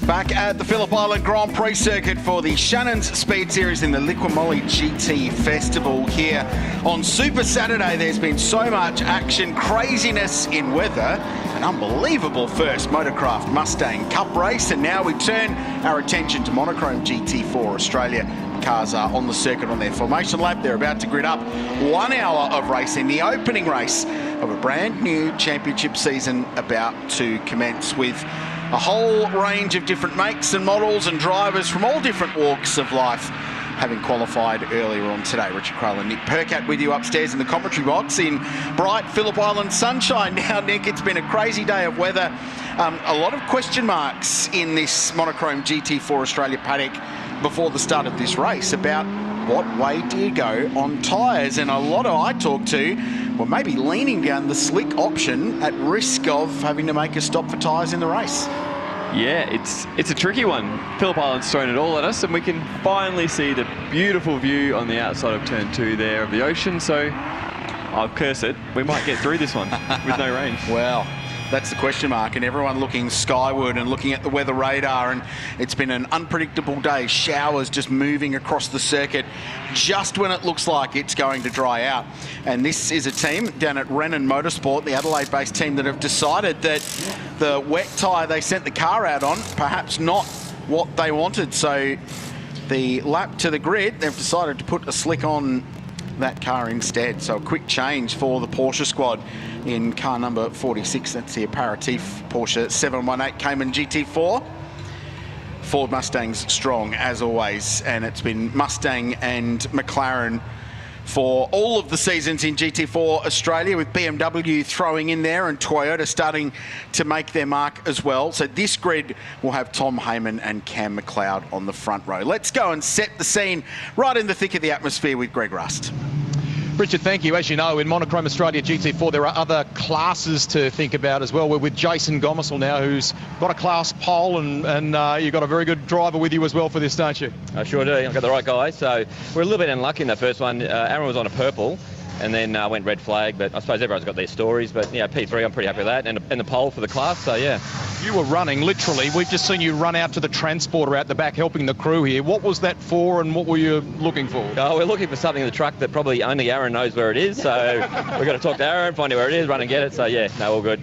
Back at the Phillip Island Grand Prix circuit for the Shannons Speed Series in the LIQUI MOLY GT Festival here on Super Saturday. There's been so much action, craziness in weather, an unbelievable first Motorcraft Mustang Cup race, and now we turn our attention to Monochrome GT4 Australia. Cars are on the circuit on their formation lap. They're about to grid up 1 hour of racing, the opening race of a brand new championship season about to commence, with a whole range of different makes and models and drivers from all different walks of life having qualified earlier on today. Richard Crowell and Nick Percat with you upstairs in the commentary box in bright Phillip Island sunshine. Now, Nick, it's been a crazy day of weather. A lot of question marks in this Monochrome GT4 Australia paddock before the start of this race about what way do you go on tyres, and a lot of I talked to were maybe leaning down the slick option at risk of having to make a stop for tyres in the race. Yeah, it's a tricky one. Phillip Island's thrown it all at us, and we can finally see the beautiful view on the outside of turn 2 there of the ocean, so I'll curse it, we might get through this one with no rain. Well, that's the question mark, and everyone looking skyward and looking at the weather radar, and it's been an unpredictable day. Showers just moving across the circuit just when it looks like it's going to dry out. And this is a team down at Shannons Motorsport, the Adelaide-based team, that have decided that the wet tyre they sent the car out on, perhaps not what they wanted. So the lap to the grid, they've decided to put a slick on that car instead. So a quick change for the Porsche squad in car number 46. That's the aperitif Porsche 718 Cayman GT4. Ford Mustang's strong as always, and it's been Mustang and McLaren for all of the seasons in GT4 Australia, with BMW throwing in there and Toyota starting to make their mark as well. So this grid will have Tom Heyman and Cam McLeod on the front row. Let's go and set the scene right in the thick of the atmosphere with Greg Rust. Richard, thank you. As you know, in Monochrome Australia GT4, there are other classes to think about as well. We're with Jason Gomersall now, who's got a class pole, and you've got a very good driver with you as well for this, don't you? I sure do. I've got the right guy. So we're a little bit unlucky in the first one. Aaron was on a purple, and then went red flag, but I suppose everyone's got their stories. But yeah, P3, I'm pretty happy with that, and the pole for the class, so yeah. You were running, literally. We've just seen you run out to the transporter out the back helping the crew here. What was that for, and what were you looking for? Oh, we're looking for something in the truck that probably only Aaron knows where it is, so we've got to talk to Aaron, find out where it is, run and get it, so yeah, no, all good.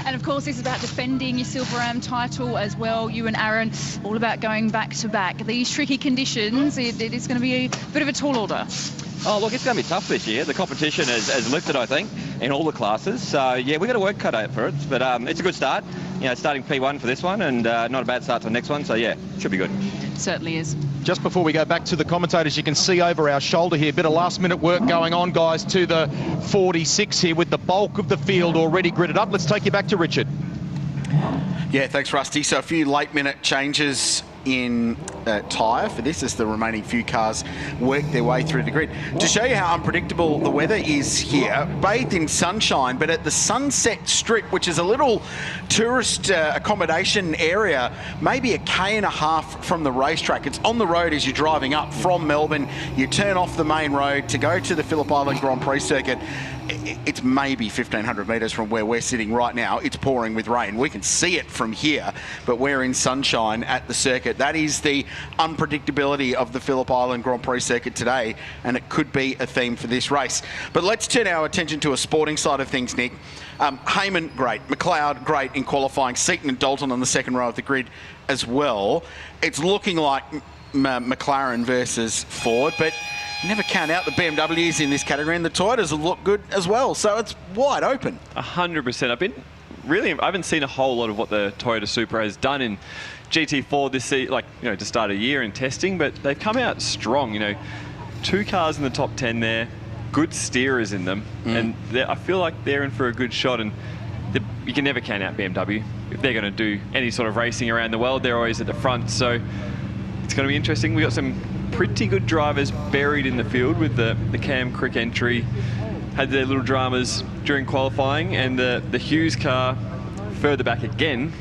And of course, this is about defending your Silver Am title as well. You and Aaron, all about going back to back. These tricky conditions, it is going to be a bit of a tall order. Oh, look, it's going to be tough this year. The competition has lifted, I think, in all the classes. So, yeah, we've got to work cut out for it. But it's a good start. You know, starting P1 for this one, and not a bad start to the next one. So, yeah, should be good. Certainly is. Just before we go back to the commentators, you can see over our shoulder here, a bit of last-minute work going on, guys, to the 46 here with the bulk of the field already gridded up. Let's take you back to Richard. Yeah, thanks, Rusty. So a few late-minute changes in tyre for this as the remaining few cars work their way through the grid. To show you how unpredictable the weather is here, bathed in sunshine, but at the Sunset Strip, which is a little tourist accommodation area, maybe 1.5 km from the racetrack. It's on the road as you're driving up from Melbourne. You turn off the main road to go to the Phillip Island Grand Prix circuit. It's maybe 1,500 metres from where we're sitting right now. It's pouring with rain. We can see it from here, but we're in sunshine at the circuit. That is the unpredictability of the Phillip Island Grand Prix circuit today, and it could be a theme for this race. But let's turn our attention to a sporting side of things, Nick. Heyman, great. McLeod, great in qualifying. Seaton and Dalton on the second row of the grid as well. It's looking like McLaren versus Ford, but never count out the BMWs in this category, and the Toyotas will look good as well. So it's wide open. 100%. I haven't seen a whole lot of what the Toyota Supra has done in GT4 this season, like, you know, to start a year in testing, but they've come out strong. You know, 2 cars in the top 10 there, good steerers in them, and I feel like they're in for a good shot. And you can never count out BMW. If they're going to do any sort of racing around the world, they're always at the front. So it's going to be interesting. We've got some pretty good drivers buried in the field with the Cam Crick entry. Had their little dramas during qualifying, and the Hughes car further back again.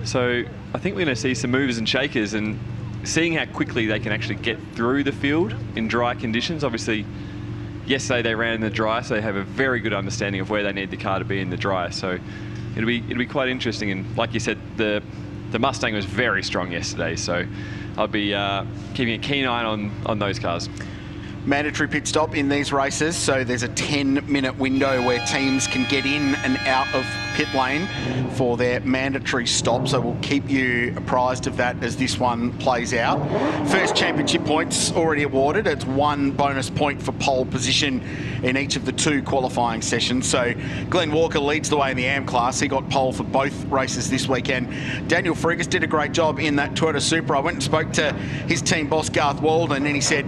So I think we're going to see some movers and shakers, and seeing how quickly they can actually get through the field in dry conditions. Obviously, yesterday they ran in the dry, so they have a very good understanding of where they need the car to be in the dry. So it'll be quite interesting. And like you said, the the Mustang was very strong yesterday, so I'll be keeping a keen eye on those cars. Mandatory pit stop in these races, so there's a 10-minute window where teams can get in and out of pit lane for their mandatory stop, so we'll keep you apprised of that as this one plays out. First championship points already awarded. It's 1 bonus point for pole position in each of the 2 qualifying sessions. So Glenn Walker leads the way in the AM class. He got pole for both races this weekend. Daniel Frigas did a great job in that Toyota Supra. I went and spoke to his team boss Garth Walden, and he said,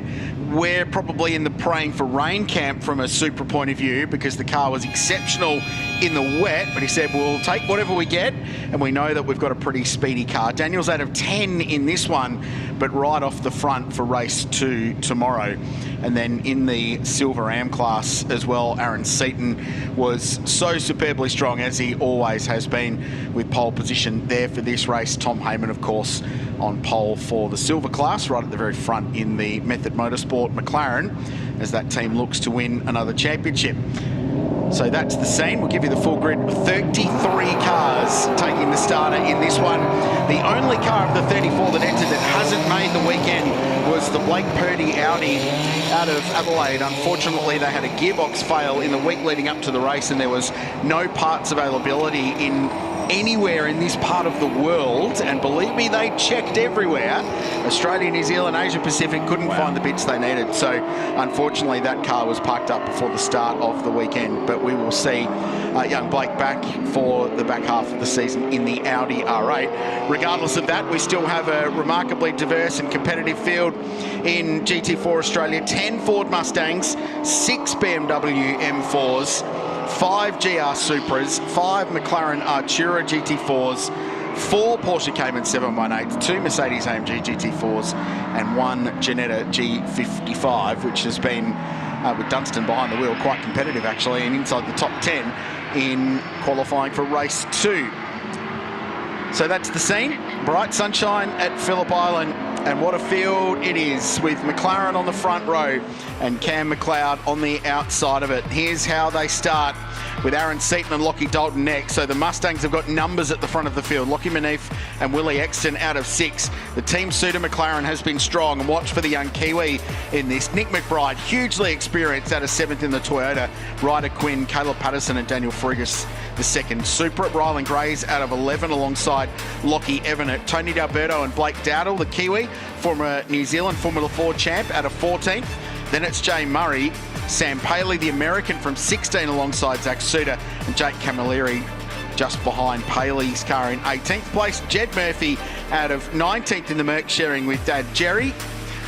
we're probably in the praying for rain camp from a Supra point of view, because the car was exceptional in the wet, but he said we'll take whatever we get, and we know that we've got a pretty speedy car. Daniel's out of 10 in this one, but right off the front for race 2 tomorrow. And then in the silver AM class as well, Aaron Seaton was so superbly strong, as he always has been, with pole position there for this race. Tom Heyman, of course, on pole for the silver class, right at the very front in the Method Motorsport McLaren, as that team looks to win another championship. So that's the scene. We'll give you the full grid. 33 cars taking the starter in this one. The only car of the 34 that entered that hasn't made the weekend was the Blake Purdy Audi out of Adelaide. Unfortunately, they had a gearbox fail in the week leading up to the race, and there was no parts availability in anywhere in this part of the world, and believe me, they checked everywhere. Australia, New Zealand, Asia Pacific couldn't find the bits they needed, so unfortunately that car was parked up before the start of the weekend. But we will see young Blake back for the back half of the season in the Audi R8. Regardless of that, we still have a remarkably diverse and competitive field in GT4 Australia. 10 Ford Mustangs, 6 BMW M4s, 5 GR Supras, 5 McLaren Artura GT4s, 4 Porsche Cayman 718s, 2 Mercedes AMG GT4s, and 1 Ginetta G55, which has been, with Dunstan behind the wheel, quite competitive actually, and inside the top 10 in qualifying for race 2. So that's the scene. Bright sunshine at Phillip Island, and what a field it is, with McLaren on the front row and Cam McLeod on the outside of it. Here's how they start, with Aaron Seaton and Lockie Dalton next. So the Mustangs have got numbers at the front of the field. Lockie Manif and Willie Exton out of 6. The Team Suter McLaren has been strong, and watch for the young Kiwi in this. Nick McBride, hugely experienced, out of 7th in the Toyota. Ryder Quinn, Caleb Patterson and Daniel Frigas, the 2nd Supra. Rylan Gray's out of 11 alongside Lockie Evanet. Tony D'Alberto and Blake Dowdle, the Kiwi, former New Zealand Formula 4 champ, out of 14th. Then it's Jay Murray, Sam Paley, the American, from 16 alongside Zach Suter, and Jake Camilleri just behind Paley's car in 18th place. Jed Murphy out of 19th in the Merc, sharing with Dad Jerry.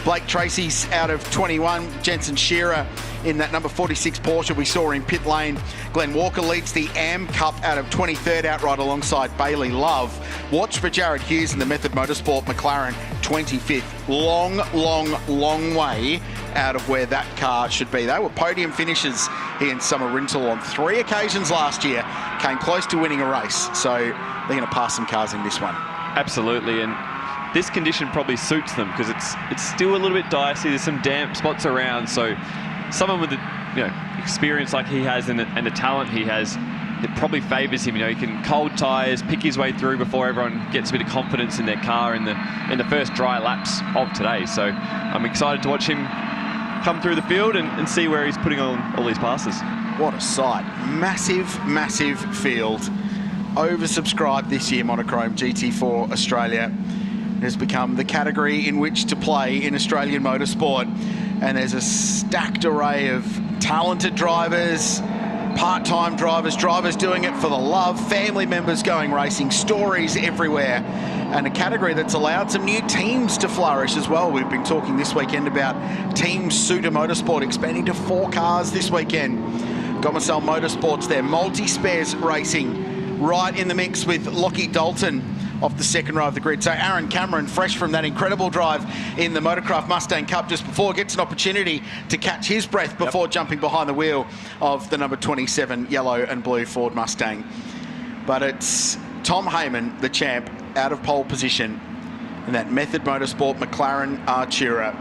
Blake Tracy's out of 21. Jensen Shearer in that number 46 Porsche we saw in pit lane. Glenn Walker leads the AM Cup out of 23rd outright alongside Bailey Love. Watch for Jared Hughes in the Method Motorsport McLaren, 25th. Long way out of where that car should be. They were podium finishers, he and Summer Rintle, on 3 occasions last year. Came close to winning a race, so they're going to pass some cars in this one. Absolutely, and this condition probably suits them, because it's still a little bit dicey. There's some damp spots around, so someone with the experience like he has and the talent he has, it probably favours him. He can cold tyres, pick his way through before everyone gets a bit of confidence in their car in the first dry laps of today. So I'm excited to watch him come through the field and see where he's putting on all these passes. What a sight. Massive field. Oversubscribed this year, Monochrome GT4 Australia. It has become the category in which to play in Australian motorsport. And there's a stacked array of talented drivers, part-time drivers, drivers doing it for the love, family members going racing, stories everywhere, and a category that's allowed some new teams to flourish as well. We've been talking this weekend about Team Suter Motorsport expanding to 4 cars this weekend. Gomersal Motorsports there, multi-spares racing, right in the mix with Lockie Dalton off the 2nd row of the grid. So Aaron Cameron, fresh from that incredible drive in the Motorcraft Mustang Cup just before, gets an opportunity to catch his breath before jumping behind the wheel of the number 27 yellow and blue Ford Mustang. But it's Tom Heyman, the champ, out of pole position in that Method Motorsport McLaren Artura.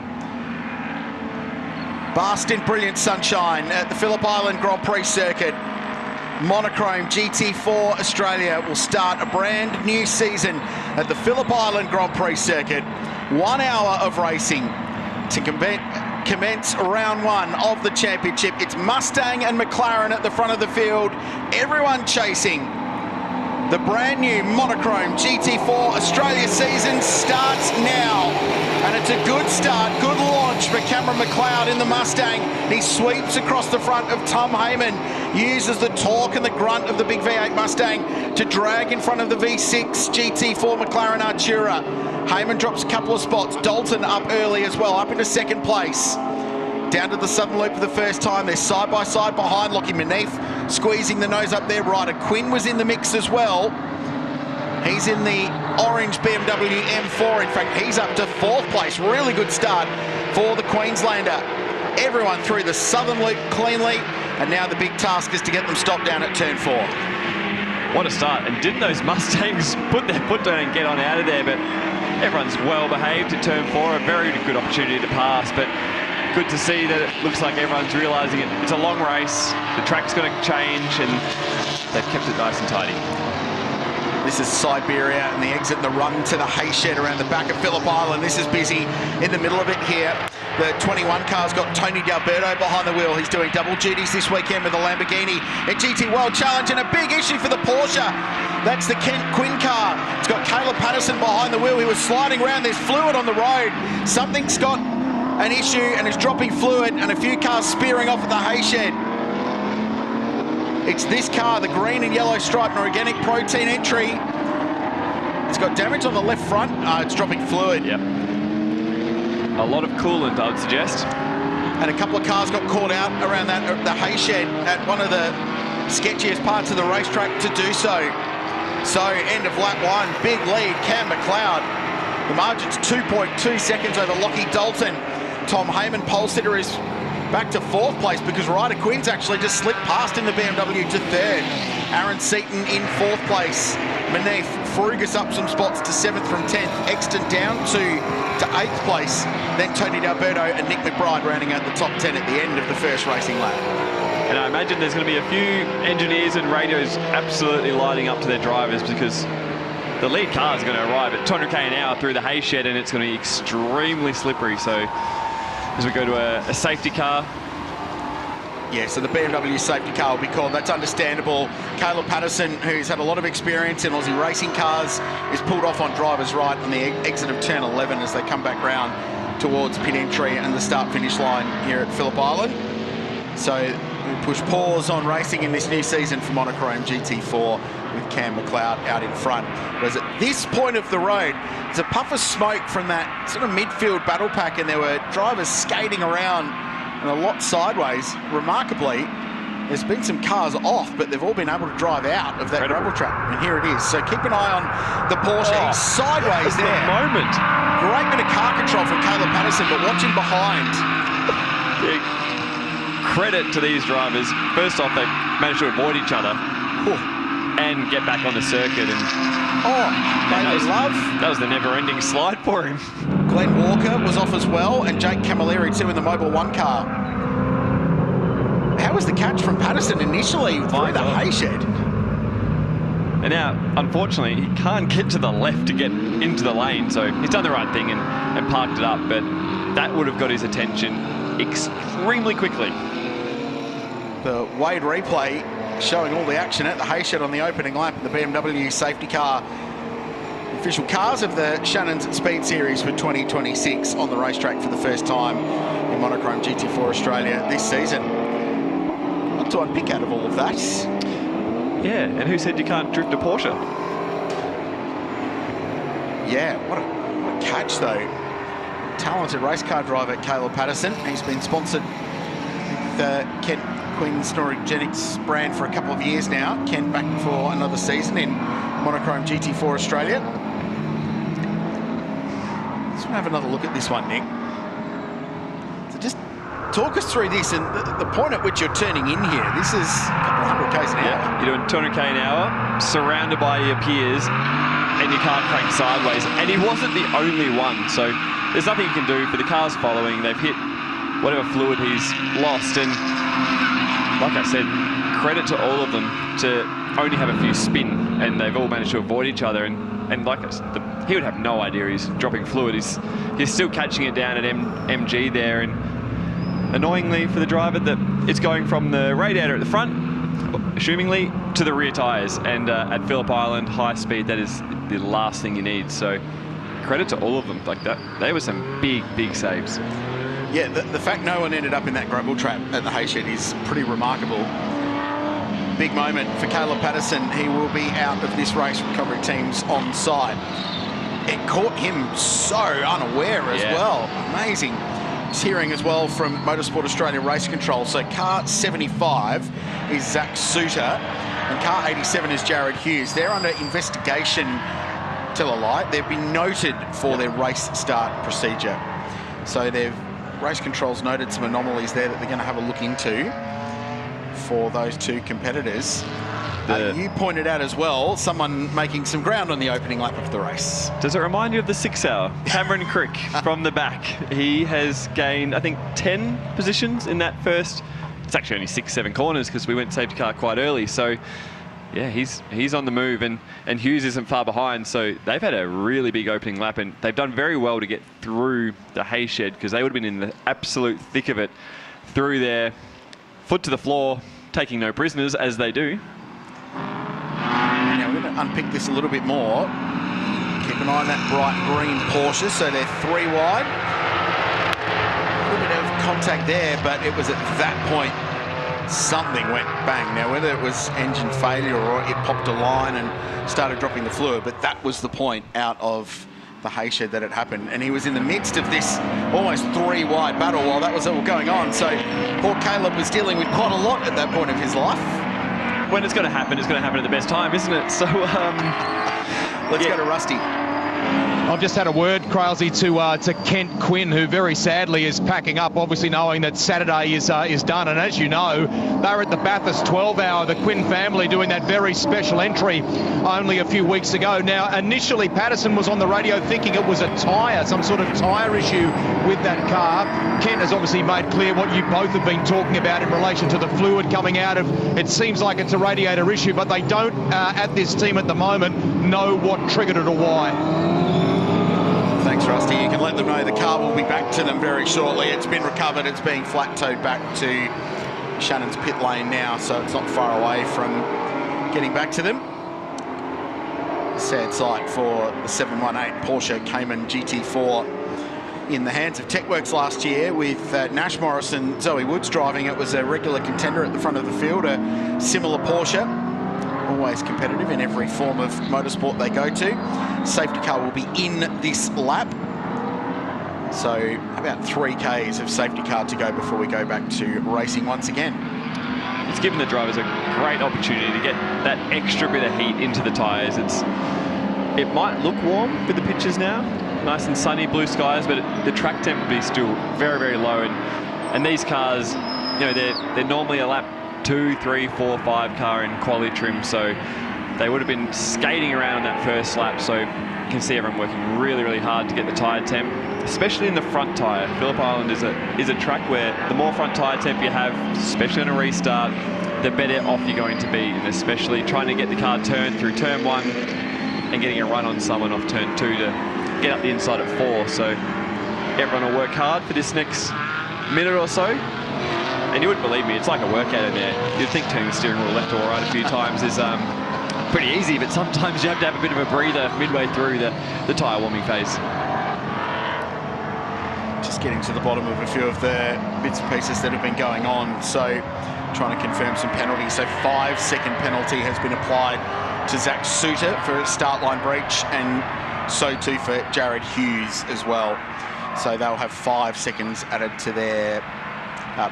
Basked in brilliant sunshine at the Phillip Island Grand Prix circuit. Monochrome GT4 Australia will start a brand new season at the Phillip Island Grand Prix circuit. 1 hour of racing to commence round one of the championship. It's Mustang and McLaren at the front of the field. Everyone chasing. The brand new Monochrome GT4 Australia season starts now. And it's a good start, good launch for Cameron McLeod in the Mustang. He sweeps across the front of Tom Heyman, uses the torque and the grunt of the big V8 Mustang to drag in front of the V6 GT4 McLaren Artura. Heyman drops a couple of spots. Dalton up early as well, up into second place. Down to the southern loop for the first time. They're side by side behind Lockie Manif, squeezing the nose up there. Ryder Quinn was in the mix as well. He's in the orange BMW M4. In fact, he's up to fourth place. Really good start for the Queenslander. Everyone through the southern loop cleanly, and now the big task is to get them stopped down at turn 4. What a start. And didn't those Mustangs put their foot down and get on out of there? But everyone's well behaved at turn 4. A very good opportunity to pass, but good to see that it looks like everyone's realising it. It's a long race. The track's going to change, and they've kept it nice and tidy. This is Siberia and the exit and the run to the hay shed around the back of Phillip Island. This is busy in the middle of it here. The 21 car's got Tony D'Alberto behind the wheel. He's doing double duties this weekend with the Lamborghini at GT World Challenge, and a big issue for the Porsche. That's the Kent Quinn car. It's got Caleb Patterson behind the wheel. He was sliding around. There's fluid on the road. Something's got an issue and is dropping fluid, and a few cars spearing off at the hay shed. It's this car, the green and yellow stripe and organic protein entry. It's got damage on the left front. It's dropping fluid. Yep. A lot of coolant, I would suggest. And a couple of cars got caught out around that the hay shed at one of the sketchiest parts of the racetrack to do so. So, end of lap 1, big lead, Cam McLeod. The margin's 2.2 seconds over Lockie Dalton. Tom Heyman, pole sitter, is back to fourth place because Ryder Quinn's actually just slipped past in the BMW to third. Aaron Seaton in fourth place. Manif, Frugas up some spots to 7th from 10th. Exton down to 8th place. Then Tony D'Alberto and Nick McBride rounding out the top 10 at the end of the first racing lap. And I imagine there's going to be a few engineers and radios absolutely lighting up to their drivers, because the lead car is going to arrive at 200k an hour through the hay shed, and it's going to be extremely slippery. So as we go to a safety car. Yeah, so the BMW safety car will be called. That's understandable. Caleb Patterson, who's had a lot of experience in Aussie racing cars, is pulled off on driver's right on the exit of turn 11 as they come back round towards pit entry and the start-finish line here at Phillip Island. So we push pause on racing in this new season for Monochrome GT4 with Cam McLeod out in front. Whereas at this point of the road, there's a puff of smoke from that sort of midfield battle pack, and there were drivers skating around and a lot sideways. Remarkably, there's been some cars off, but they've all been able to drive out of that gravel track. And here it is. So keep an eye on the Porsche. He's sideways there. The moment. Great bit of car control from Caleb Patterson, but watch him behind. Big credit to these drivers. First off, they managed to avoid each other. And get back on the circuit. And that was the never-ending slide for him. Glenn Walker was off as well, and Jake Camilleri too in the Mobil 1 car. How was the catch from Patterson initially through the hay shed? And now, unfortunately, he can't get to the left to get into the lane, so he's done the right thing and parked it up, but that would have got his attention extremely quickly. The Wade replay showing all the action at the hay shed on the opening lap of the BMW safety car. The official cars of the Shannons SpeedSeries for 2026 on the racetrack for the first time in Monochrome GT4 Australia this season. What to unpick out of all of that? Yeah, and who said you can't drift a Porsche? Yeah, what a catch though. Talented race car driver Caleb Patterson. He's been sponsored with Kent Quinn's Norogenics brand for a couple of years now. Kent back for another season in Monochrome GT4 Australia. Let's have another look at this one, Nick. So just talk us through this and the point at which you're turning in here. This is a couple of 100 k's an hour. Yeah, you're doing 200k an hour, surrounded by your peers, and your car cranked sideways. And he wasn't the only one, so there's nothing you can do for the cars following. They've hit whatever fluid he's lost, and like I said, credit to all of them to only have a few spin, and they've all managed to avoid each other. And like he would have no idea he's dropping fluid. He's still catching it down at MG there, and annoyingly for the driver, that it's going from the radiator at the front, assumingly, to the rear tyres. And at Phillip Island, high speed, that is the last thing you need. So credit to all of them. Like that, they were some big saves. Yeah, the fact no one ended up in that gravel trap at the Hayshed is pretty remarkable. Big moment for Caleb Patterson. He will be out of this race. Recovery team's on side. It caught him so unaware as well. Amazing. Just hearing as well from Motorsport Australia Race Control. So car 75 is Zach Suter and car 87 is Jared Hughes. They're under investigation, tell a lie. They've been noted for their race start procedure. So Race Control's noted some anomalies there that they're going to have a look into for those two competitors. You pointed out as well someone making some ground on the opening lap of the race. Does it remind you of the 6 hour? Cameron Crick from the back. He has gained, I think, 10 positions in that first. It's actually only 6-7 corners because we went safety car quite early. So yeah, he's on the move, and Hughes isn't far behind. So they've had a really big opening lap, and they've done very well to get through the Hayshed, because they would have been in the absolute thick of it through there, foot to the floor, taking no prisoners, as they do. Now we're going to unpick this a little bit more. Keep an eye on that bright green Porsche. So they're 3 wide. A little bit of contact there, but it was at that point something went bang. Now whether it was engine failure or it popped a line and started dropping the fluid, but that was the point out of the Hayshed that it happened. And he was in the midst of this almost 3 wide battle while that was all going on. So poor Caleb was dealing with quite a lot at that point of his life. When it's going to happen at the best time, isn't it? So let's go to Rusty. I've just had a word, Crailsy, to Kent Quinn, who very sadly is packing up, obviously knowing that Saturday is done. And as you know, they were at the Bathurst 12 hour, the Quinn family doing that very special entry only a few weeks ago. Now, initially, Patterson was on the radio thinking it was a tyre, some sort of tyre issue with that car. Kent has obviously made clear what you both have been talking about in relation to the fluid coming out of. It seems like it's a radiator issue, but they don't, at this team at the moment, know what triggered it or why. Thanks, Rusty. You can let them know the car will be back to them very shortly. It's been recovered. It's being flat towed back to Shannon's pit lane now, so it's not far away from getting back to them. Sad sight for the 718 Porsche Cayman GT4 in the hands of TechWorks last year with Nash Morris and Zoe Woods driving. It was a regular contender at the front of the field, a similar Porsche. Always competitive in every form of motorsport they go to. Safety car will be in this lap. So about 3 Ks of safety car to go before we go back to racing once again. It's given the drivers a great opportunity to get that extra bit of heat into the tyres. It might look warm with the pictures now, nice and sunny, blue skies, but the track temp will be still very low. And these cars, you know, they're normally a lap 2, 3, 4, 5 car in quality trim, so they would have been skating around that first lap. So you can see everyone working really hard to get the tyre temp, especially in the front tyre. Phillip Island is a track where the more front tyre temp you have, especially on a restart, the better off you're going to be, and especially trying to get the car turned through turn 1 and getting a run on someone off turn 2 to get up the inside at 4. So everyone will work hard for this next minute or so. And you wouldn't believe me, it's like a workout in there. You'd think turning the steering wheel left or right a few times is pretty easy, but sometimes you have to have a bit of a breather midway through the tyre warming phase. Just getting to the bottom of a few of the bits and pieces that have been going on. So trying to confirm some penalties. So 5-second penalty has been applied to Zach Suter for a start line breach, and so too for Jared Hughes as well. So they'll have 5 seconds added to their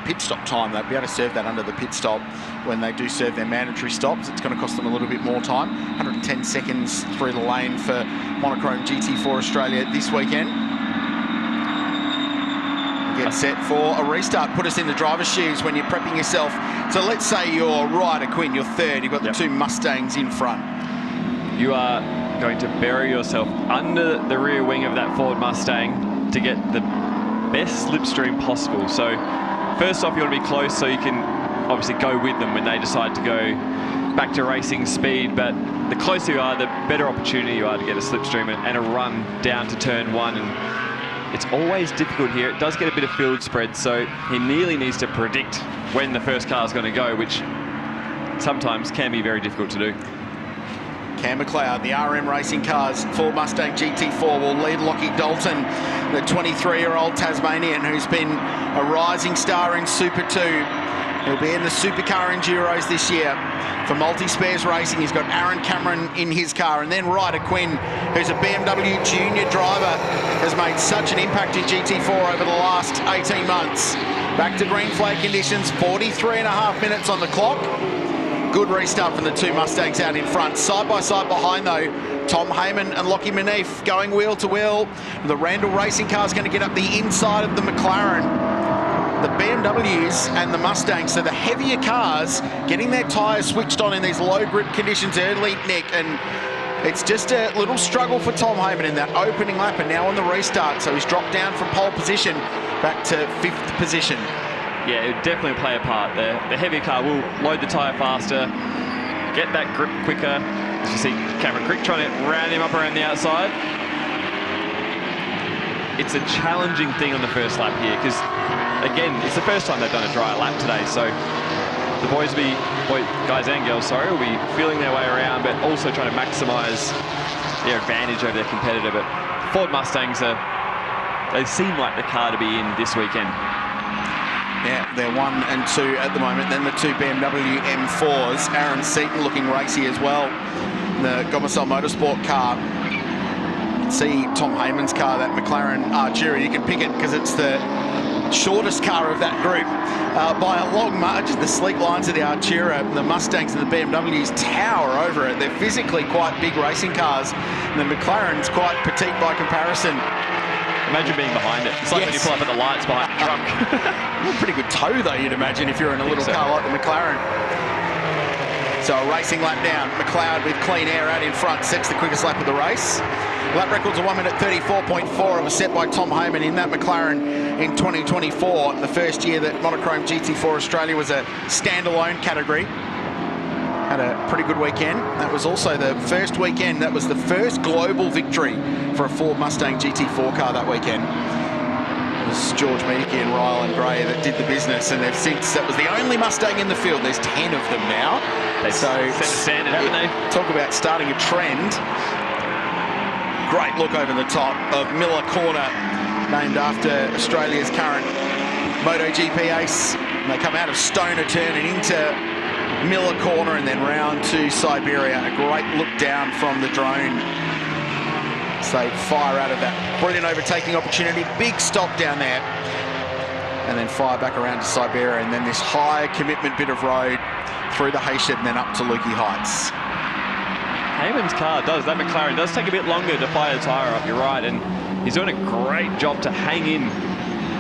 pit stop time. They'll be able to serve that under the pit stop when they do serve their mandatory stops. It's going to cost them a little bit more time. 110 seconds through the lane for Monochrome GT4 Australia this weekend. Get set for a restart. Put us in the driver's shoes when you're prepping yourself. So let's say you're Ryder Quinn, you're third, you've got the 2 Mustangs in front. You are going to bury yourself under the rear wing of that Ford Mustang to get the best slipstream possible. So first off, you want to be close so you can obviously go with them when they decide to go back to racing speed, but the closer you are, the better opportunity you are to get a slipstream and a run down to turn 1. And it's always difficult here. It does get a bit of field spread, so he nearly needs to predict when the first car is going to go, which sometimes can be very difficult to do. Cam McLeod, the RM Racing Cars Ford Mustang GT4 will lead Lockie Dalton, the 23-year-old Tasmanian who's been a rising star in Super 2. He'll be in the Supercar Enduros this year. For Multi-Spares Racing, he's got Aaron Cameron in his car, and then Ryder Quinn, who's a BMW junior driver, has made such an impact in GT4 over the last 18 months. Back to green flag conditions, 43.5 minutes on the clock. Good restart from the two Mustangs out in front. Side by side behind, though, Tom Heyman and Lockie Manif going wheel to wheel. The Randall Racing car is going to get up the inside of the McLaren. The BMWs and the Mustangs, so the heavier cars, getting their tyres switched on in these low grip conditions early, Nick, and it's just a little struggle for Tom Heyman in that opening lap and now on the restart. So he's dropped down from pole position back to 5th position. Yeah, it would definitely play a part. The heavier car will load the tyre faster, get that grip quicker. As you see Cameron Crick trying to round him up around the outside. It's a challenging thing on the first lap here because, again, it's the first time they've done a dry lap today. So the guys and girls, will be feeling their way around, but also trying to maximise their advantage over their competitor. But Ford Mustangs they seem like the car to be in this weekend. Yeah, they're 1 and 2 at the moment. Then the two BMW M4s. Aaron Seaton looking racy as well. The SRO Motorsport car. See Tom Heyman's car, that McLaren Artura. You can pick it because it's the shortest car of that group by a long margin. The sleek lines of the Artura, the Mustangs and the BMWs tower over it. They're physically quite big racing cars. And the McLaren's quite petite by comparison. Imagine being behind it. It's like when you pull up at the lights behind the truck. A pretty good tow, though, you'd imagine, if you're in a little car like the McLaren. So a racing lap down. McLeod with clean air out in front sets the quickest lap of the race. Lap records are 1 minute 34.4. It was set by Tom Heyman in that McLaren in 2024, the first year that Monochrome GT4 Australia was a standalone category. Had a pretty good weekend. That was also the first weekend, that was the first global victory for a Ford Mustang GT4 car that weekend. It was George Medicki and Ryland Gray that did the business, and they've since, that was the only Mustang in the field. There's 10 of them now. They've set a standard, haven't they? Talk about starting a trend. Great look over the top of Miller Corner, named after Australia's current MotoGP ace. And they come out of Stoner Turn and into Miller Corner and then round to Siberia. A great look down from the drone. So they fire out of that brilliant overtaking opportunity. Big stop down there. And then fire back around to Siberia. And then this high commitment bit of road through the Hayshed and then up to Lukey Heights. Heyman's car that McLaren does take a bit longer to fire the tyre up, you're right. And he's doing a great job to hang in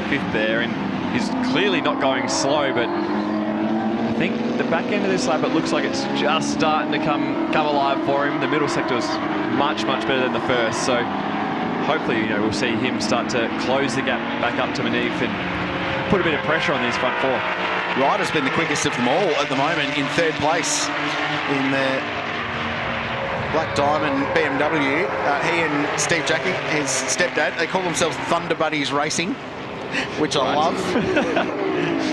5th there. And he's clearly not going slow, but I think the back end of this lap, it looks like it's just starting to come alive for him. The middle sector is much better than the first, so hopefully we'll see him start to close the gap back up to Manif and put a bit of pressure on these front 4. Ryder's been the quickest of them all at the moment, in 3rd place in the Black Diamond BMW. He and Steve Jackie, his stepdad, they call themselves Thunder Buddies Racing, which I love.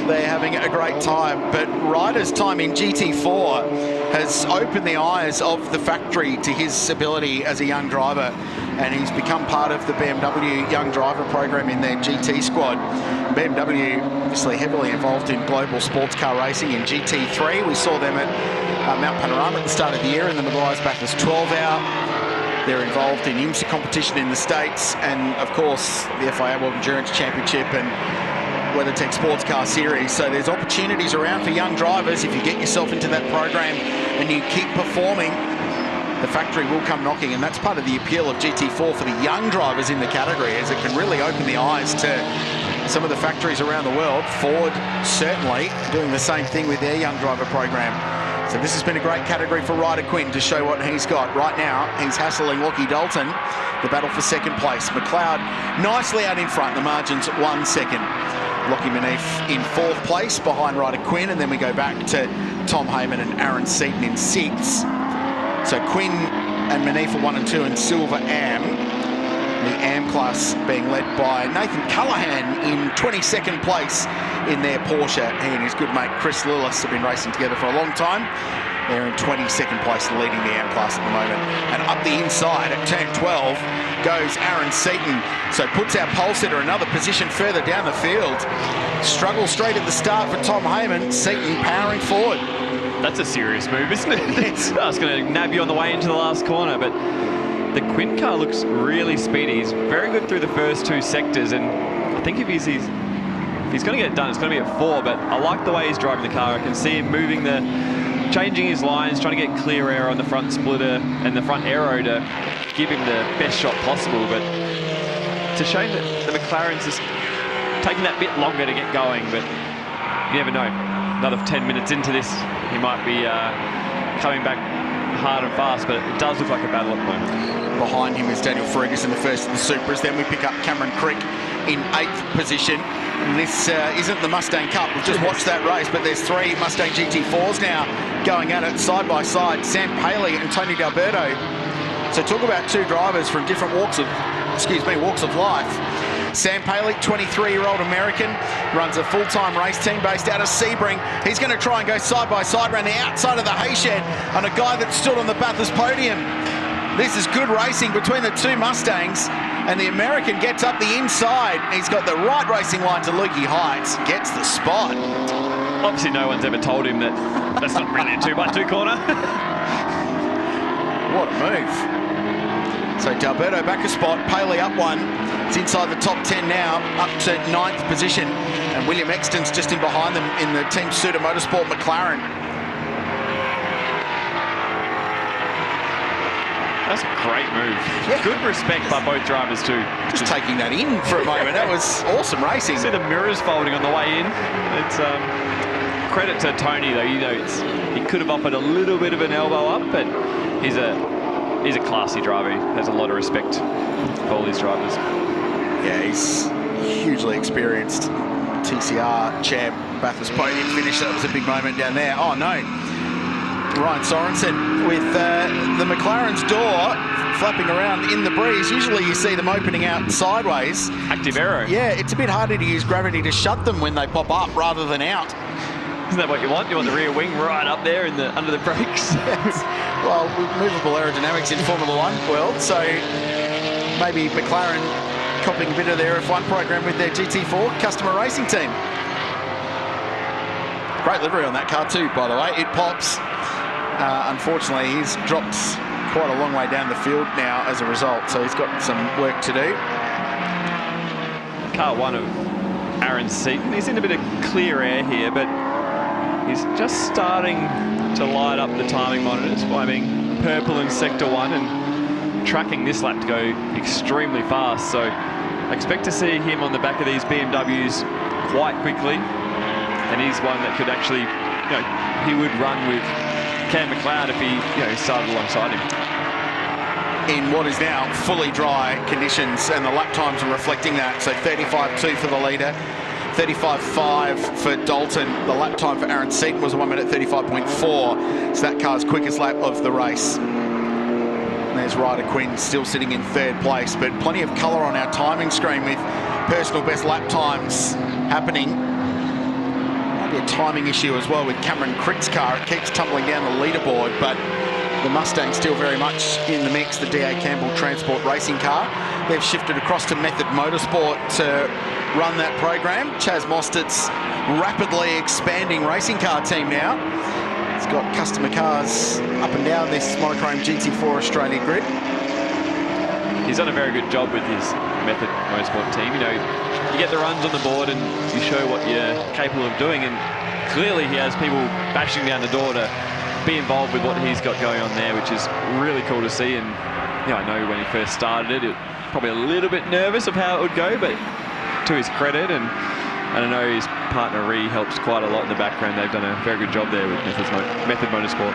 They're having a great time, but Ryder's time in GT4 has opened the eyes of the factory to his ability as a young driver, and he's become part of the BMW Young Driver program in their GT squad. BMW obviously heavily involved in global sports car racing in GT3. We saw them at Mount Panorama at the start of the year in the Maguire's Bathurst 12 Hour. They're involved in IMSA competition in the States, and of course the FIA World Endurance Championship and WeatherTech Sports Car Series. So there's opportunities around for young drivers. If you get yourself into that program and you keep performing, the factory will come knocking, and that's part of the appeal of GT4 for the young drivers in the category, as it can really open the eyes to some of the factories around the world. Ford certainly doing the same thing with their young driver program. So this has been a great category for Ryder Quinn to show what he's got. Right now, he's hassling Lockie Dalton, the battle for 2nd place. McLeod nicely out in front, the margin's 1 second. Lockie Manif in 4th place behind Ryder Quinn, and then we go back to Tom Heyman and Aaron Seaton in 6th. So Quinn and Manif are 1 and 2 in Silver Am. The Am class being led by Nathan Callaghan in 22nd place in their Porsche. He and his good mate Chris Lillis have been racing together for a long time. They're in 22nd place leading the Am class at the moment. And up the inside at turn 12 goes Aaron Seaton. So puts our pole sitter another position further down the field. Struggle straight at the start for Tom Heyman. Seaton powering forward. That's a serious move, isn't it? I was going to nab you on the way into the last corner, but the Quinn car looks really speedy. He's very good through the first 2 sectors, and I think if he's going to get it done, it's going to be at 4, but I like the way he's driving the car. I can see him moving changing his lines, trying to get clear air on the front splitter and the front aero to give him the best shot possible, but it's a shame that the McLaren's just taking that bit longer to get going, but you never know. Another 10 minutes into this, he might be coming back hard and fast, but it does look like a battle at the moment. Behind him is Daniel Fergus in the first of the Supras. Then we pick up Cameron Crick in 8th position. And this isn't the Mustang Cup. We've just watched that race, but there's 3 Mustang GT4s now going at it side by side. Sam Paley and Tony D'Alberto. So talk about 2 drivers from different walks of life. Sam Paley, 23-year-old American, runs a full-time race team based out of Sebring. He's going to try and go side by side around the outside of the hay shed on a guy that stood on the Bathurst podium. This is good racing between the 2 Mustangs, and the American gets up the inside. He's got the right racing line to Lukey Heights, gets the spot. Obviously no one's ever told him that that's not really a 2x2 corner. What a move. So D'Alberto back a spot, Paley up 1. It's inside the top 10 now, up to 9th position. And William Exton's just in behind them in the Team SRO Motorsport McLaren. That's a great move. Yeah. Good respect by both drivers too. Just taking that in for a moment. That was awesome racing. See the mirrors folding on the way in. It's credit to Tony though. You know, he could have offered a little bit of an elbow up, but he's a classy driver. He has a lot of respect for all these drivers. Yeah, he's hugely experienced. TCR champ, Bathurst podium finish. That was a big moment down there. Oh no. Ryan Sorensen with the McLaren's door flapping around in the breeze. Usually you see them opening out sideways. Active aero. Yeah, it's a bit harder to use gravity to shut them when they pop up rather than out. Isn't that what you want? You want the rear wing right up there in under the brakes. Yes. Well, movable aerodynamics in Formula 1 world, so maybe McLaren copying a bit of their F1 program with their GT4 customer racing team. Great livery on that car too, by the way. It pops. Unfortunately, he's dropped quite a long way down the field now as a result, so he's got some work to do. Car 1 of Aaron Seaton. He's in a bit of clear air here, but he's just starting to light up the timing monitors by being purple in Sector 1 and tracking this lap to go extremely fast. So I expect to see him on the back of these BMWs quite quickly. And he's one that could actually, he would run with Cam McLeod if he, started alongside him. In what is now fully dry conditions, and the lap times are reflecting that. So 35.2 for the leader, 35.5 for Dalton. The lap time for Aaron Seaton was 1 minute 35.4. So that car's quickest lap of the race. And there's Ryder Quinn still sitting in 3rd place, but plenty of colour on our timing screen with personal best lap times happening. Might be a timing issue as well with Cameron Crick's car. It keeps tumbling down the leaderboard, but the Mustang's still very much in the mix, the D.A. Campbell Transport racing car. They've shifted across to Method Motorsport to run that program. Chaz Mostert's rapidly expanding racing car team now. It's got customer cars up and down this Monochrome GT4 Australia grid. He's done a very good job with his Method Motorsport team. You get the runs on the board and you show what you're capable of doing, and clearly he has people bashing down the door to be involved with what he's got going on there, which is really cool to see. And I know when he first started it, probably a little bit nervous of how it would go, but to his credit, and I know his partner Ree helps quite a lot in the background. They've done a very good job there with Method Motorsport.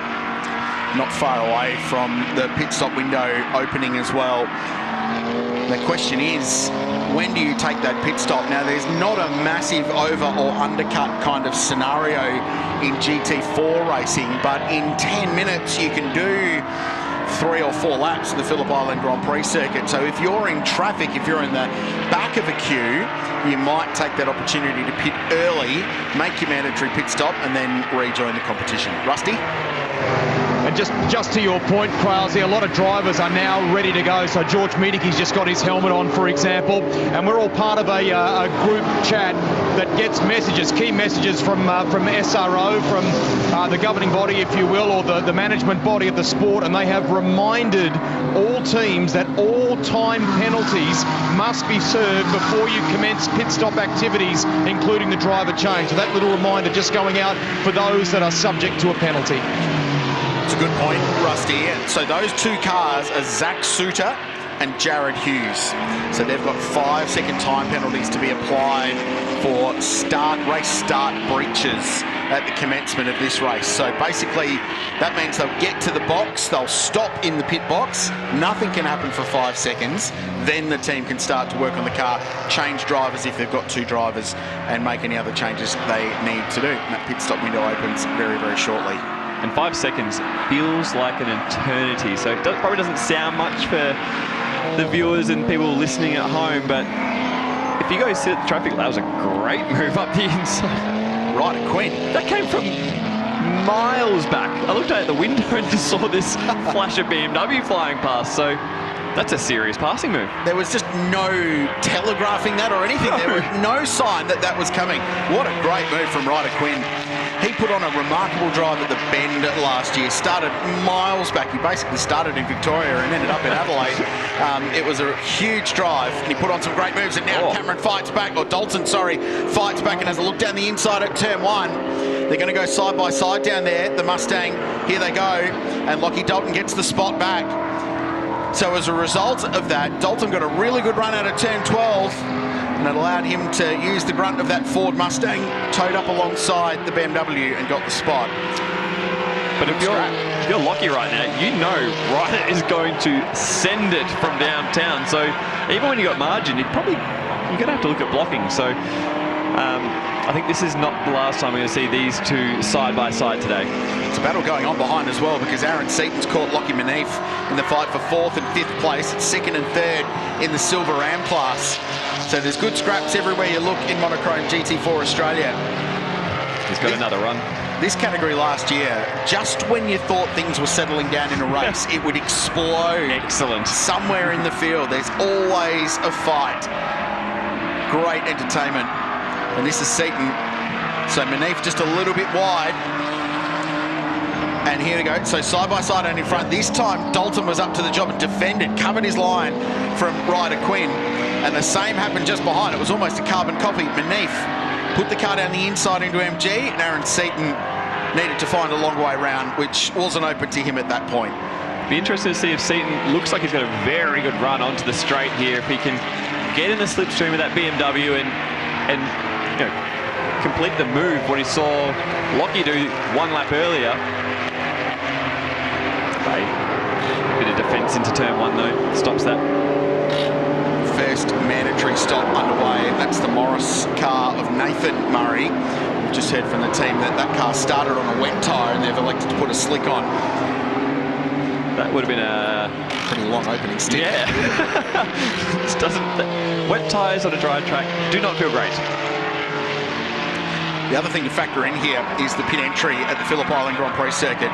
Not far away from the pit stop window opening as well. The question is, when do you take that pit stop? Now, there's not a massive over or undercut kind of scenario in GT4 racing, but in 10 minutes you can do 3 or 4 laps of the Phillip Island Grand Prix circuit. So if you're in traffic, if you're in the back of a queue, you might take that opportunity to pit early, make your mandatory pit stop, and then rejoin the competition. Rusty? And just to your point, Krause, a lot of drivers are now ready to go. So George Miedicke's just got his helmet on, for example, and we're all part of a group chat that gets messages, key messages from SRO, from the governing body, if you will, or the management body of the sport, and they have reminded all teams that all time penalties must be served before you commence pit stop activities, including the driver change. So that little reminder just going out for those that are subject to a penalty. It's a good point, Rusty. So those 2 cars are Zach Suter and Jared Hughes. So they've got 5-second time penalties to be applied for race start breaches at the commencement of this race. So basically, that means they'll get to the box, they'll stop in the pit box, nothing can happen for 5 seconds, then the team can start to work on the car, change drivers if they've got 2 drivers, and make any other changes they need to do. And that pit stop window opens very, very shortly. And 5 seconds feels like an eternity. So it probably doesn't sound much for the viewers and people listening at home, but if you go sit at the traffic, that was a great move up the inside. Right at Quinn. That came from miles back. I looked out the window and just saw this flash of BMW flying past. So that's a serious passing move. There was just no telegraphing that or anything. No. There was no sign that that was coming. What a great move from Ryder Quinn. He put on a remarkable drive at the Bend last year, started miles back. He basically started in Victoria and ended up in Adelaide. It was a huge drive, and he put on some great moves, and now Cameron fights back, or Dalton, sorry, fights back and has a look down the inside at turn 1. They're going to go side by side down there, the Mustang. Here they go, and Lockie Dalton gets the spot back. So as a result of that, Dalton got a really good run out of turn 12, and it allowed him to use the grunt of that Ford Mustang, towed up alongside the BMW and got the spot. But if you're Lockie right now, you know Ryder is going to send it from downtown. So even when you got margin, you're going to have to look at blocking. So I think this is not the last time we're going to see these 2 side by side today. It's a battle going on behind as well, because Aaron Seaton's caught Lockie Manif in the fight for 4th and 5th place, 2nd and 3rd in the Silver Ram class. So there's good scraps everywhere you look in Monochrome GT4 Australia. He's got another run. This category last year, just when you thought things were settling down in a race, it would explode. Excellent. Somewhere in the field, there's always a fight. Great entertainment. And this is Seaton. So Manif just a little bit wide. And here we go. So side by side and in front. This time Dalton was up to the job and defended, covered his line from Ryder Quinn. And the same happened just behind. It was almost a carbon copy. Manif put the car down the inside into MG, and Aaron Seaton needed to find a long way round, which wasn't open to him at that point. Be interested to see if Seaton looks like he's got a very good run onto the straight here. If he can get in the slipstream of that BMW and you know, complete the move what he saw Lockie do 1 lap earlier. Bit of defence into turn 1 though, stops that. First mandatory stop underway. That's the Morris car of Nathan Murray. We've just heard from the team that that car started on a wet tyre and they've elected to put a slick on. That would have been a pretty long opening stick. Yeah. This doesn't. Wet tyres on a dry track do not feel great. The other thing to factor in here is the pit entry at the Phillip Island Grand Prix circuit.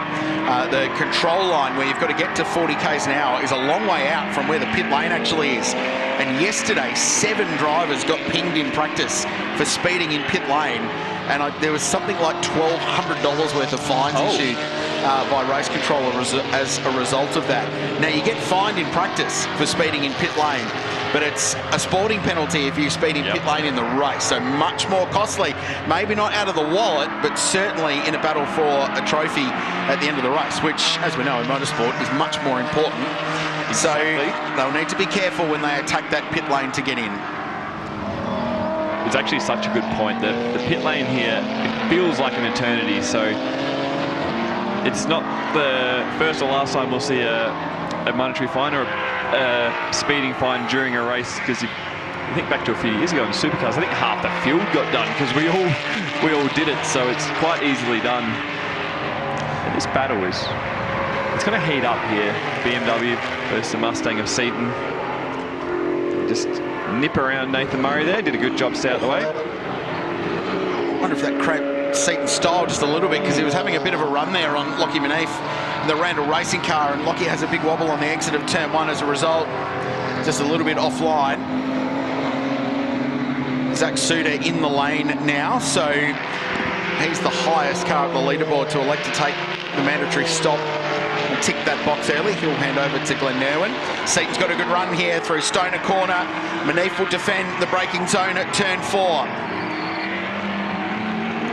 The control line where you've got to get to 40 k's an hour is a long way out from where the pit lane actually is. And yesterday, 7 drivers got pinged in practice for speeding in pit lane. And there was something like $1,200 worth of fines issued by race control as a result of that. Now, you get fined in practice for speeding in pit lane, but it's a sporting penalty if you speed in pit lane in the race, so much more costly. Maybe not out of the wallet, but certainly in a battle for a trophy at the end of the race, which, as we know in motorsport, is much more important. Exactly. So they'll need to be careful when they attack that pit lane to get in. It's actually such a good point. The pit lane here, it feels like an eternity, so it's not the first or last time we'll see a monetary fine or a speeding fine during a race, because I think back to a few years ago in supercars, I think half the field got done because we all did it, so it's quite easily done. And this battle it's going to heat up here. BMW versus the Mustang of Seaton. Just nip around Nathan Murray there, did a good job, stay out of the way. I wonder if that cramped Seaton's style just a little bit, because he was having a bit of a run there on Lockie Manif, the Randall racing car, and Lockie has a big wobble on the exit of turn 1 as a result. Just a little bit offline. Zach Suter in the lane now, so he's the highest car at the leaderboard to elect to take the mandatory stop and tick that box early. He'll hand over to Glenn Irwin. Seaton's got a good run here through Stoner Corner. Manif will defend the braking zone at turn 4.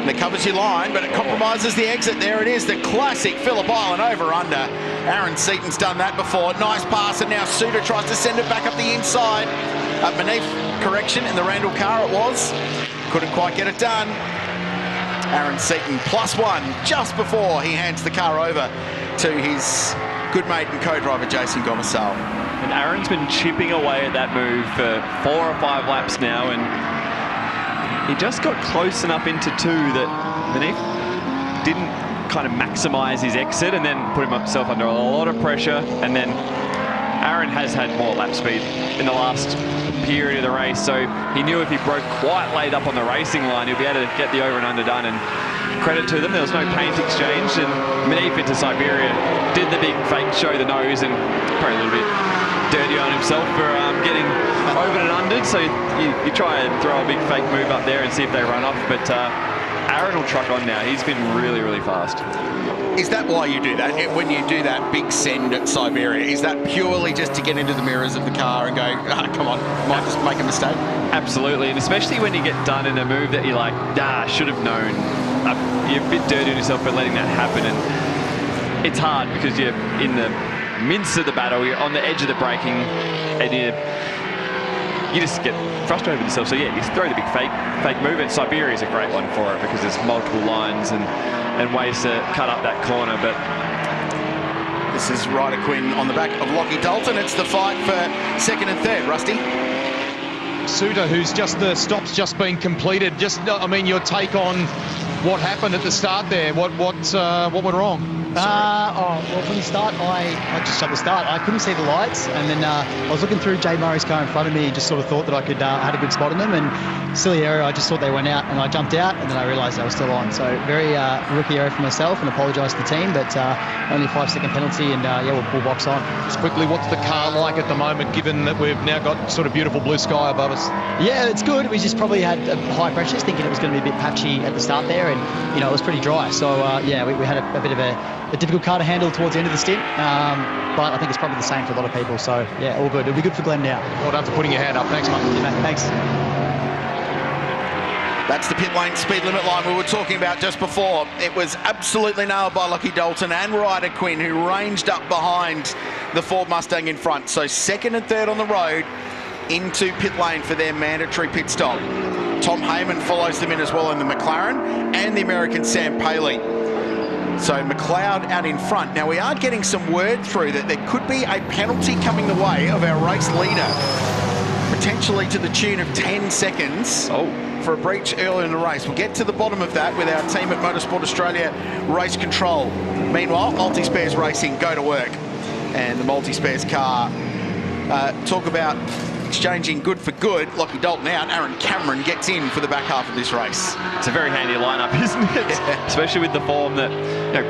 And it covers your line, but it compromises the exit. There it is, the classic Phillip Island over-under. Aaron Seaton's done that before. Nice pass, and now Suter tries to send it back up the inside. Manif, correction, in the Randall car it was. Couldn't quite get it done. Aaron Seaton +1 just before he hands the car over to his good mate and co-driver Jason Gomersall. And Aaron's been chipping away at that move for 4 or 5 laps now, and he just got close enough into 2 that Manif didn't kind of maximise his exit and then put himself under a lot of pressure. And then Aaron has had more lap speed in the last period of the race, so he knew if he broke quite late up on the racing line, he'll be able to get the over and under done. And credit to them, there was no paint exchange, and Manif into Siberia did the big fake show the nose, and probably a little bit dirty on himself for getting over and under. So you try and throw a big fake move up there and see if they run off, but Aaron will truck on now. He's been really, really fast. Is that why you do that? When you do that big send at Siberia, is that purely just to get into the mirrors of the car and go, come on, might just make a mistake? Absolutely, and especially when you get done in a move that you're like, should have known. You're a bit dirty on yourself for letting that happen, and it's hard because you're in the midst of the battle, you're on the edge of the braking, and you just get frustrated with yourself. So yeah, you throw the big fake move, and Siberia is a great one for it because there's multiple lines and ways to cut up that corner. But this is Ryder Quinn on the back of Lockie Dalton. It's the fight for 2nd and 3rd, Rusty. Suter, who's the stop's just been completed. I mean, your take on what happened at the start there. What went wrong? Well, from the start, I just shut the start. I couldn't see the lights, and then I was looking through Jay Murray's car in front of me and just sort of thought that I could had a good spot on them, and silly error, I just thought they went out, and I jumped out, and then I realised they were still on. So very rookie error for myself, and apologise to the team, but only a 5-second penalty, and we'll box on. Just quickly, what's the car like at the moment, given that we've now got sort of beautiful blue sky above us? Yeah, it's good. We just probably had high pressures, thinking it was going to be a bit patchy at the start there, and it was pretty dry. So we had a bit of a difficult car to handle towards the end of the stint, but I think it's probably the same for a lot of people. So yeah, all good. It'll be good for Glenn now. Well done for putting your hand up. Thanks, mate. Yeah, mate. Thanks. That's the pit lane speed limit line we were talking about just before. It was absolutely nailed by Lockie Dalton and Ryder Quinn, who ranged up behind the Ford Mustang in front. So 2nd and 3rd on the road into pit lane for their mandatory pit stop. Tom Heyman follows them in as well in the McLaren, and the American Sam Paley. So McLeod out in front. Now we are getting some word through that there could be a penalty coming the way of our race leader, potentially to the tune of 10 seconds for a breach earlier in the race. We'll get to the bottom of that with our team at Motorsport Australia Race Control. Meanwhile, Multispares Racing go to work, and the Multispares car talk about exchanging good for good. Lockie Dalton out, Aaron Cameron gets in for the back half of this race. It's a very handy lineup, isn't it? Yeah. Especially with the form that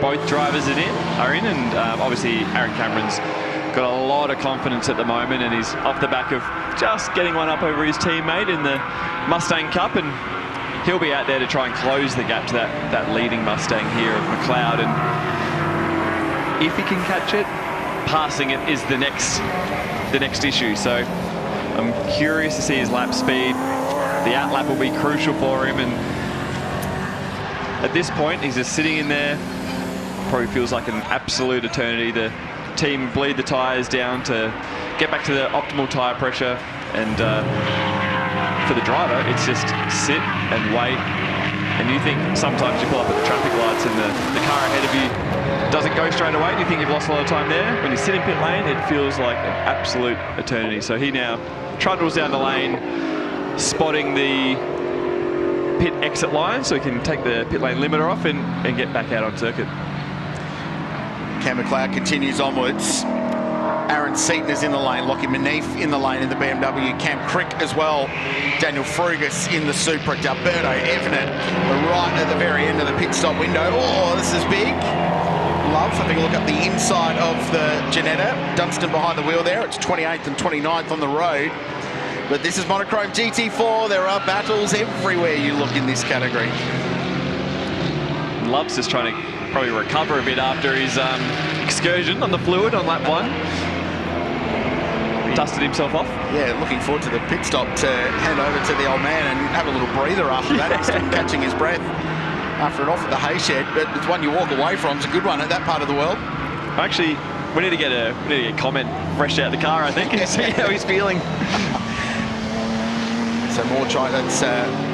both drivers are in, and obviously Aaron Cameron's got a lot of confidence at the moment, and he's off the back of just getting one up over his teammate in the Mustang Cup, and he'll be out there to try and close the gap to that leading Mustang here of McLeod. And if he can catch it, passing it is the next issue. So I'm curious to see his lap speed. The outlap will be crucial for him, and at this point he's just sitting in there. Probably feels like an absolute eternity. The team bleed the tyres down to get back to the optimal tyre pressure, and for the driver it's just sit and wait. And you think sometimes you pull up at the traffic lights and the car ahead of you doesn't go straight away, and you think you've lost a lot of time there. When you sit in pit lane, it feels like an absolute eternity. So he now trundles down the lane, spotting the pit exit line so he can take the pit lane limiter off and get back out on circuit. Cam McLeod continues onwards. Aaron Seaton is in the lane. Lockie Manif in the lane in the BMW. Cam Crick as well. Daniel Frugas in the Supra. D'Alberto Evenet right at the very end of the pit stop window. Oh, this is big. Love having a look up the inside of the Ginetta. Dunstan behind the wheel there. It's 28th and 29th on the road. But this is Monochrome GT4. There are battles everywhere you look in this category. Love's just trying to probably recover a bit after his excursion on the fluid on lap 1. Dusted himself off. Yeah, looking forward to the pit stop to hand over to the old man and have a little breather after that. He's still catching his breath after an off at the hay shed, but it's one you walk away from. It's a good one at that part of the world. Actually, we need to get a comment fresh out the car, I think, and see how he's feeling. So more try. That's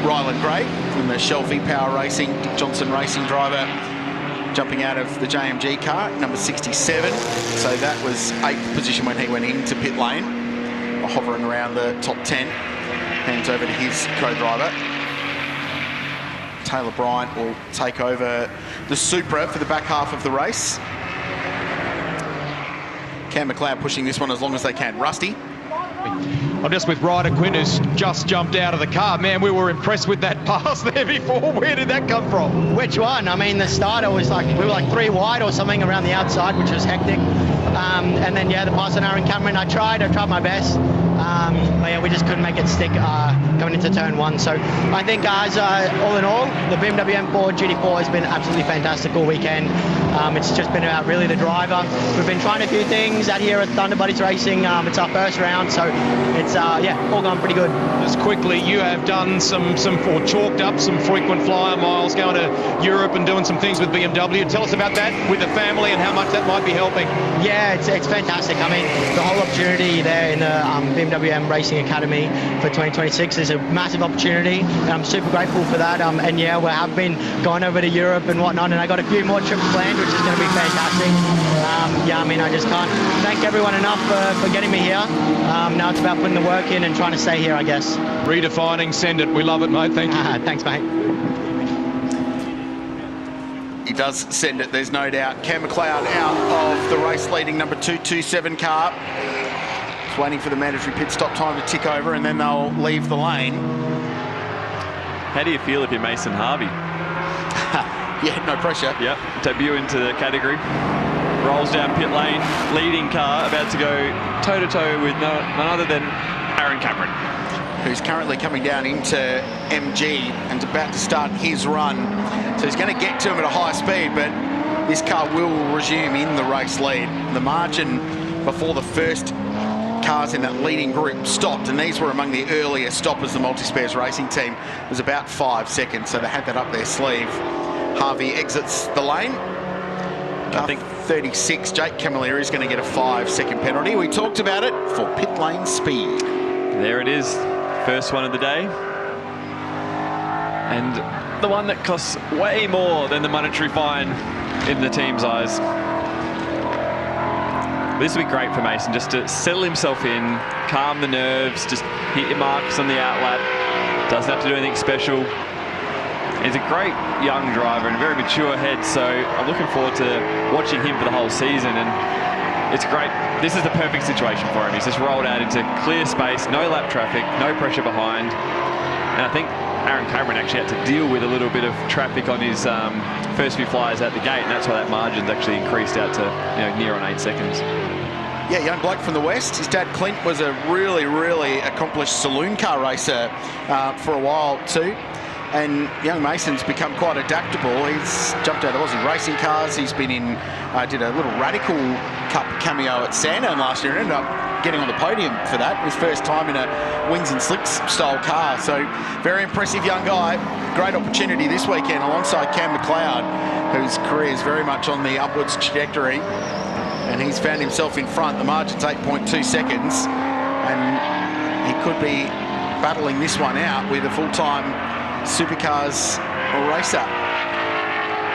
Ryland Gray from the Shelby Power Racing, Dick Johnson Racing driver, jumping out of the JMG car, number 67. So that was 8th position when he went into pit lane, hovering around the top 10. Hands over to his co-driver. Taylor Bryant will take over the Supra for the back half of the race. Cam McLeod pushing this one as long as they can. Rusty. I'm just with Ryder Quinn, who's just jumped out of the car. Man, we were impressed with that pass there before. Where did that come from? Which one? I mean, the starter was like, we were like 3 wide or something around the outside, which was hectic. And then, yeah, the pass on Aaron Cameron, I tried my best. But yeah, we just couldn't make it stick going into turn 1. So I think, guys, all in all, the BMW M4 GT4 has been absolutely fantastic all weekend. It's just been about really the driver. We've been trying a few things out here at Thunder Buddies Racing. It's our first round, so it's yeah, all gone pretty good. Just quickly, you have done or chalked up some frequent flyer miles, going to Europe and doing some things with BMW. Tell us about that with the family and how much that might be helping. Yeah, it's fantastic. I mean, the whole opportunity there in the BMW M Racing Academy for 2026 is a massive opportunity, and I'm super grateful for that. And yeah, we have been going over to Europe and whatnot, and I got a few more trips planned, which is going to be fantastic. Yeah, I mean, I just can't thank everyone enough for getting me here. Now it's about putting the work in and trying to stay here, I guess. Redefining, send it. We love it, mate. Thank you. Thanks, mate. He does send it, there's no doubt. Cam McLeod out of the race leading number 227 car. It's waiting for the mandatory pit stop time to tick over, and then they'll leave the lane. How do you feel if you're Mason Harvey? Yeah, no pressure. Yep, debut into the category. Rolls down pit lane, leading car, about to go toe-to-toe with none other than Aaron Cameron, who's currently coming down into MG and about to start his run. So he's going to get to him at a high speed, but this car will resume in the race lead. The margin before the first cars in that leading group stopped, and these were among the earlier stoppers, the Multispares racing team, was about 5 seconds, so they had that up their sleeve. Harvey exits the lane. I think 36, Jake Camilleri is going to get a 5-second penalty. We talked about it for pit lane speed. There it is, first one of the day. And the one that costs way more than the monetary fine in the team's eyes. This would be great for Mason, just to settle himself in, calm the nerves, just hit your marks on the outlap. Doesn't have to do anything special. He's a great young driver and a very mature head, so I'm looking forward to watching him for the whole season, and it's great. This is the perfect situation for him. He's just rolled out into clear space, no lap traffic, no pressure behind, and I think Aaron Cameron actually had to deal with a little bit of traffic on his first few flyers out the gate, and that's why that margin's actually increased out to near on 8 seconds. Yeah, young bloke from the West. His dad, Clint, was a really, really accomplished saloon car racer for a while too. And young Mason's become quite adaptable. He's jumped out of Aussie racing cars. He's been in, did a little Radical Cup cameo at Shannons last year and ended up getting on the podium for that. His first time in a wings and slicks style car. So very impressive young guy. Great opportunity this weekend alongside Cam McLeod, whose career is very much on the upwards trajectory. And he's found himself in front. The margin's 8.2 seconds. And he could be battling this one out with a full-time Supercars racer.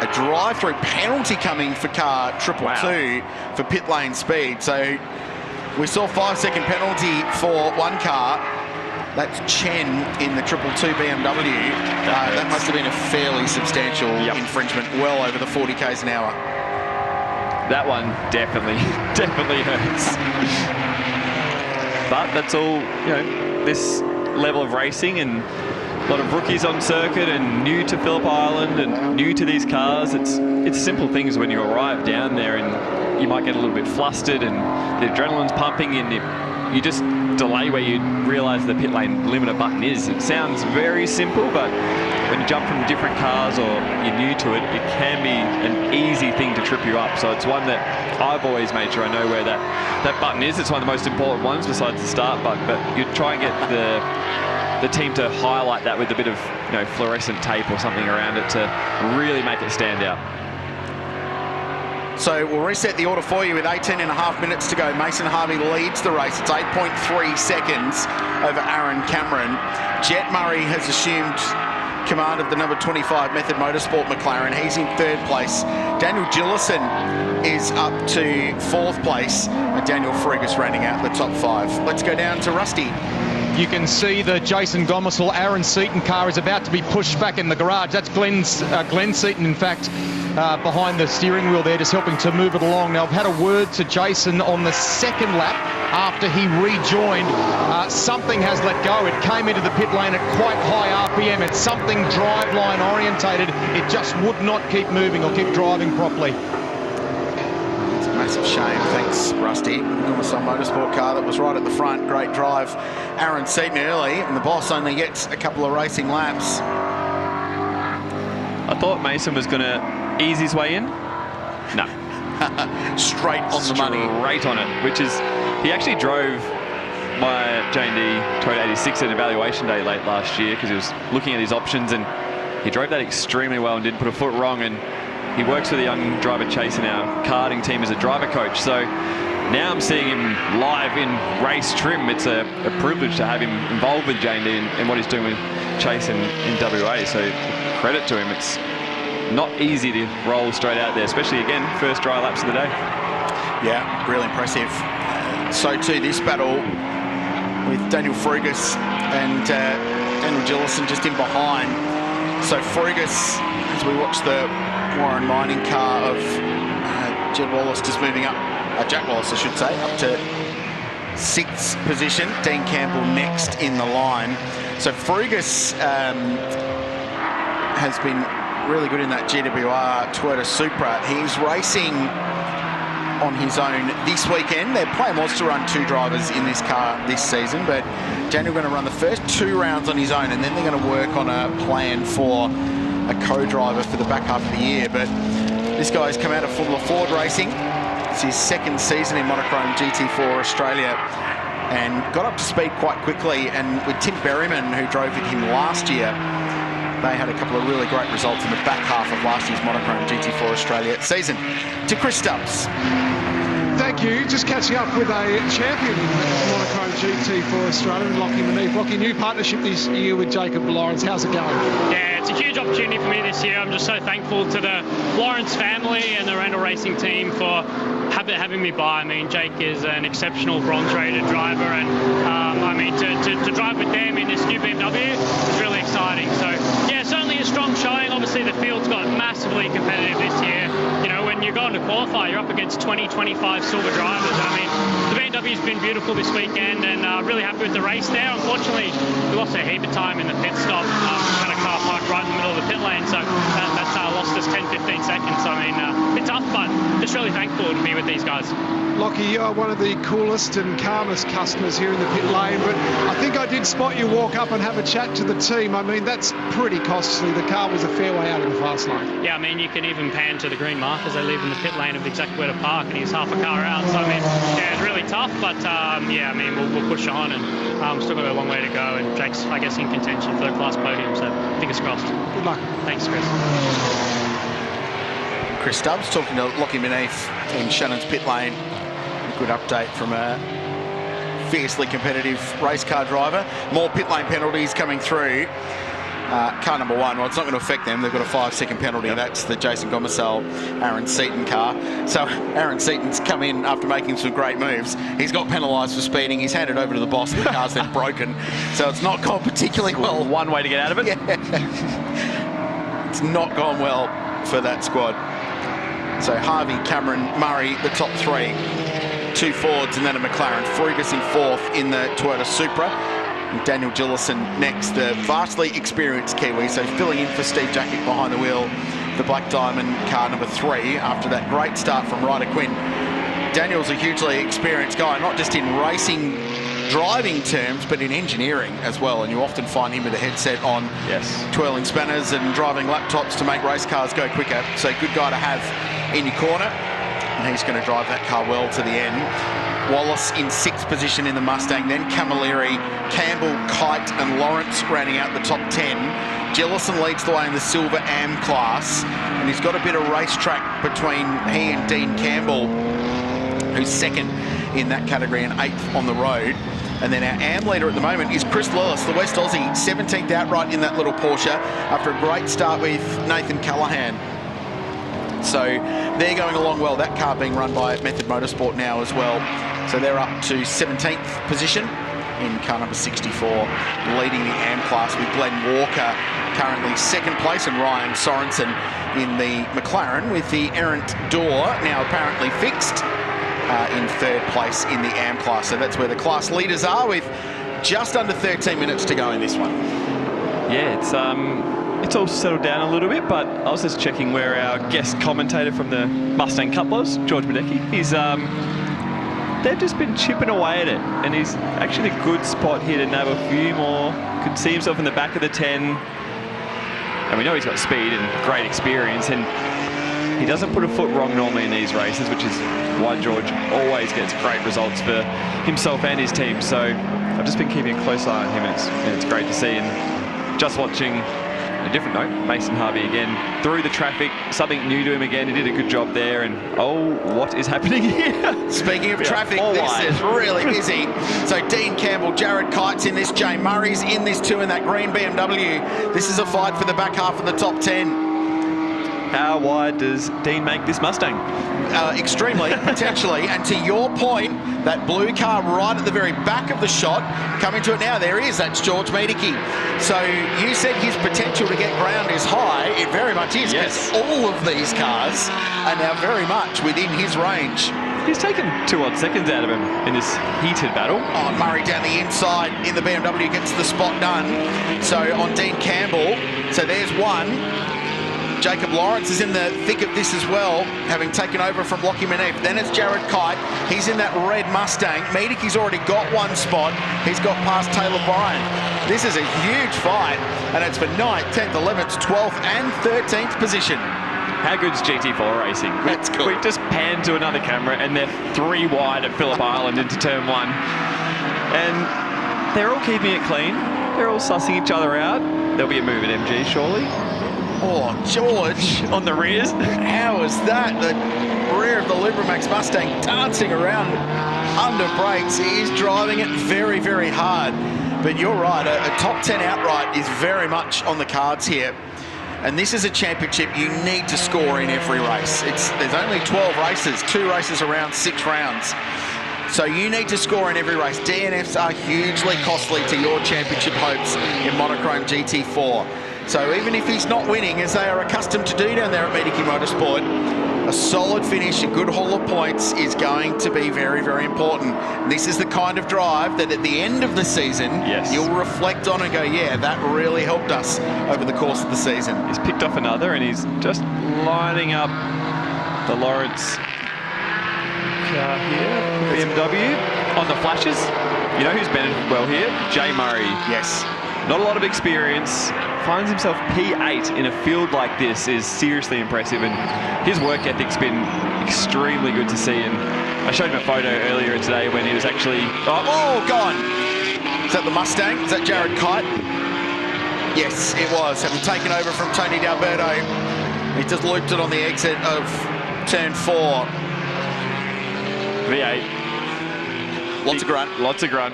A drive-through penalty coming for car 222 for pit lane speed. So We saw 5-second penalty for one car. That's Chen in the 222 BMW. That must have been a fairly substantial infringement, well over the 40 k's an hour. That one definitely hurts. But that's all, you know, this level of racing and a lot of rookies on circuit and new to Phillip Island and new to these cars. It's simple things when you arrive down there and you might get a little bit flustered and the adrenaline's pumping and you just delay where you realise the pit lane limiter button is. It sounds very simple, but when you jump from different cars or you're new to it, it can be an easy thing to trip you up. So it's one that I've always made sure I know where that button is. It's one of the most important ones besides the start button, but you try and get the team to highlight that with a bit of, you know, fluorescent tape or something around it to really make it stand out. So we'll reset the order for you with 18.5 minutes to go. Mason Harvey leads the race. It's 8.3 seconds over Aaron Cameron. Jet Murray has assumed command of the number 25 Method Motorsport McLaren. He's in 3rd place. Daniel Gillison is up to 4th place. And Daniel Fergus rounding out the top 5. Let's go down to Rusty. You can see the Jason Gomersall, Aaron Seaton car is about to be pushed back in the garage. That's Glenn Seaton, in fact, behind the steering wheel there, just helping to move it along. Now, I've had a word to Jason on the 2nd lap after he rejoined. Something has let go. It came into the pit lane at quite high RPM. It's something driveline orientated. It just would not keep moving or keep driving properly. It's a massive shame. Thanks, Rusty. Gomersall Motorsport car that was right at the front. Great drive. Aaron Seaton early, and the boss only gets a couple of racing laps. I thought Mason was going to ease his way in. No. Straight on the money. Straight on it, which is, he actually drove my J&D Toyota 86 at evaluation day late last year because he was looking at his options and he drove that extremely well and didn't put a foot wrong, and he works with a young driver Chase in our karting team as a driver coach. So now I'm seeing him live in race trim. It's a privilege to have him involved with J&D and what he's doing with Chase in WA. So credit to him. It's not easy to roll straight out there, especially, again, first dry laps of the day. Yeah, really impressive. So too this battle with Daniel Fergus and Daniel Gillison just in behind. So Fergus, as we watch the Warren Mining car of Jed Wallace just moving up, Jack Wallace I should say, up to 6th position. Dean Campbell next in the line. So Fergus has been really good in that GWR Toyota Supra. He's racing on his own this weekend. Their plan was to run 2 drivers in this car this season, but Daniel going to run the first 2 rounds on his own, and then they're going to work on a plan for a co-driver for the back half of the year. But this guy's come out of Formula Ford racing. It's his 2nd season in Monochrome GT4 Australia and got up to speed quite quickly. And with Tim Berryman, who drove with him last year, they had a couple of really great results in the back half of last year's Monochrome GT4 Australia season. To Chris Stubbs. Thank you. Just catching up with a champion in Monochrome GT4 Australia, Lockie Maneve. Lockie, new partnership this year with Jacob Lawrence. How's it going? Yeah, it's a huge opportunity for me this year. I'm just so thankful to the Lawrence family and the Randall Racing team for having me by. I mean, Jake is an exceptional bronze-rated driver, and I mean, to drive with them in this new BMW is really exciting. So, yeah, certainly a strong showing. Obviously, the field's got massively competitive this year. You know, when you're going to qualify, you're up against 20, 25 silver drivers. I mean, the BMW's been beautiful this weekend, and really happy with the race there. Unfortunately, we lost a heap of time in the pit stop. Had a car parked right in the middle of the pit lane, so that's lost us 10, 15 seconds. I mean, a bit tough, but just really thankful to be with these guys. Lockie, you are one of the coolest and calmest customers here in the pit lane, but I think I did spot you walk up and have a chat to the team. I mean, that's pretty costly. The car was a fair way out of the fast lane. Yeah, I mean, you can even pan to the green markers. They leave in the pit lane of exactly where to park, and he's half a car out. So, I mean, yeah, it's really tough, but yeah, I mean, we'll push on, and still got a long way to go, and Jake's, I guess, in contention for the class podium, so fingers crossed. Good luck. Thanks, Chris. Chris Stubbs talking to Lockie Maneve in Shannon's pit lane. A good update from a fiercely competitive race car driver. More pit lane penalties coming through. car number 1. Well, it's not going to affect them. They've got a 5-second penalty. Yep. That's the Jason Gomersall, Aaron Seaton car. So Aaron Seaton's come in after making some great moves. He's got penalised for speeding. He's handed over to the boss, and the car's then broken. So it's not gone particularly well. One way to get out of it. Yeah. It's not gone well for that squad. So Harvey, Cameron, Murray, the top 3. 2 Fords and then a McLaren. Fergus in 4th in the Toyota Supra. And Daniel Gillison next, the vastly experienced Kiwi. So filling in for Steve Jackick behind the wheel, the Black Diamond car number 3 after that great start from Ryder Quinn. Daniel's a hugely experienced guy, not just in racing driving terms, but in engineering as well. And you often find him with a headset on, twirling spanners and driving laptops to make race cars go quicker. So good guy to have in your corner. And he's going to drive that car well to the end. Wallace in 6th position in the Mustang, then Camilleri, Campbell, Kite and Lawrence rounding out the top 10. Gillison leads the way in the Silver Am class, and he's got a bit of racetrack between he and Dean Campbell, who's 2nd in that category and 8th on the road. And then our Am leader at the moment is Chris Lewis, the West Aussie, 17th outright in that little Porsche after a great start with Nathan Callahan. So they're going along well. That car being run by Method Motorsport now as well. So they're up to 17th position in car number 64, leading the Am class with Glenn Walker currently 2nd place and Ryan Sorensen in the McLaren with the errant door now apparently fixed in 3rd place in the Am class. So that's where the class leaders are with just under 13 minutes to go in this one. Yeah, it's all settled down a little bit, but I was just checking where our guest commentator from the Mustang Cup was, George Badecki. He's they've just been chipping away at it, and he's actually in a good spot here to nab a few more. Could see himself in the back of the 10, and we know he's got speed and great experience, and he doesn't put a foot wrong normally in these races, which is why George always gets great results for himself and his team. So I've just been keeping a close eye on him, and it's great to see. And just watching a different note, Mason Harvey again through the traffic, something new to him again. He did a good job there, and oh, what is happening here? Speaking of traffic, this is really busy. So Dean Campbell, Jared Kite's in this, Jay Murray's in this too in that green BMW. This is a fight for the back half of the top 10. How wide does Dean make this Mustang? Extremely, potentially. And to your point, that blue car right at the very back of the shot, coming to it now, there he is, that's George Miedeke. So you said his potential to get ground is high. It very much is, because all of these cars are now very much within his range. He's taken 2 odd seconds out of him in this heated battle. Oh, Murray down the inside in the BMW gets the spot done. So on Dean Campbell, so there's one. Jacob Lawrence is in the thick of this as well, having taken over from Lockie Manef. Then it's Jared Kite. He's in that red Mustang. Miedeke's already got one spot. He's got past Taylor Bryan. This is a huge fight, and it's for 9th, 10th, 11th, 12th, and 13th position. How good's GT4 racing? That's good. We just pan to another camera, and they're 3 wide at Phillip Island into turn 1. And they're all keeping it clean. They're all sussing each other out. There'll be a move at MG, surely. Oh, George on the rears. How was that? The rear of the Lubrimax Mustang dancing around under brakes. He is driving it very, very hard. But you're right, a top 10 outright is very much on the cards here. And this is a championship you need to score in every race. There's only 12 races, 2 races around 6 rounds. So you need to score in every race. DNFs are hugely costly to your championship hopes in Monochrome GT4. So even if he's not winning, as they are accustomed to do down there at Miedeke Motorsport, a solid finish, a good haul of points is going to be very, very important. This is the kind of drive that at the end of the season, you'll reflect on and go, yeah, that really helped us over the course of the season. He's picked off another, and he's just lining up the Lawrence car here, BMW, on the flashes. You know who's benefited well here? Jay Murray. Yes. Not a lot of experience, finds himself P8 in a field like this is seriously impressive, and his work ethic's been extremely good to see. And I showed him a photo earlier today when he was actually... Oh, gone! Is that the Mustang? Is that Jared Kite? Yes, it was. Having taken over from Tony D'Alberto, he just looped it on the exit of turn 4. V8. Lots of grunt. Lots of grunt.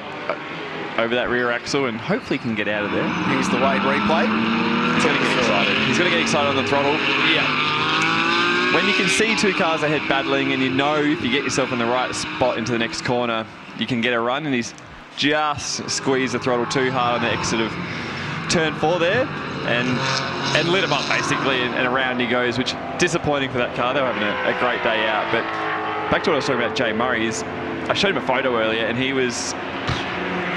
over that rear axle and hopefully can get out of there. Here's the Wade replay. He's going to get excited. He's going to get excited on the throttle. Yeah. When you can see two cars ahead battling and you know if you get yourself in the right spot into the next corner, you can get a run, and he's just squeezed the throttle too hard on the exit of turn 4 there and lit him up basically, and around he goes, which disappointing for that car. They were having a great day out. But back to what I was talking about Jay Murray, I showed him a photo earlier and he was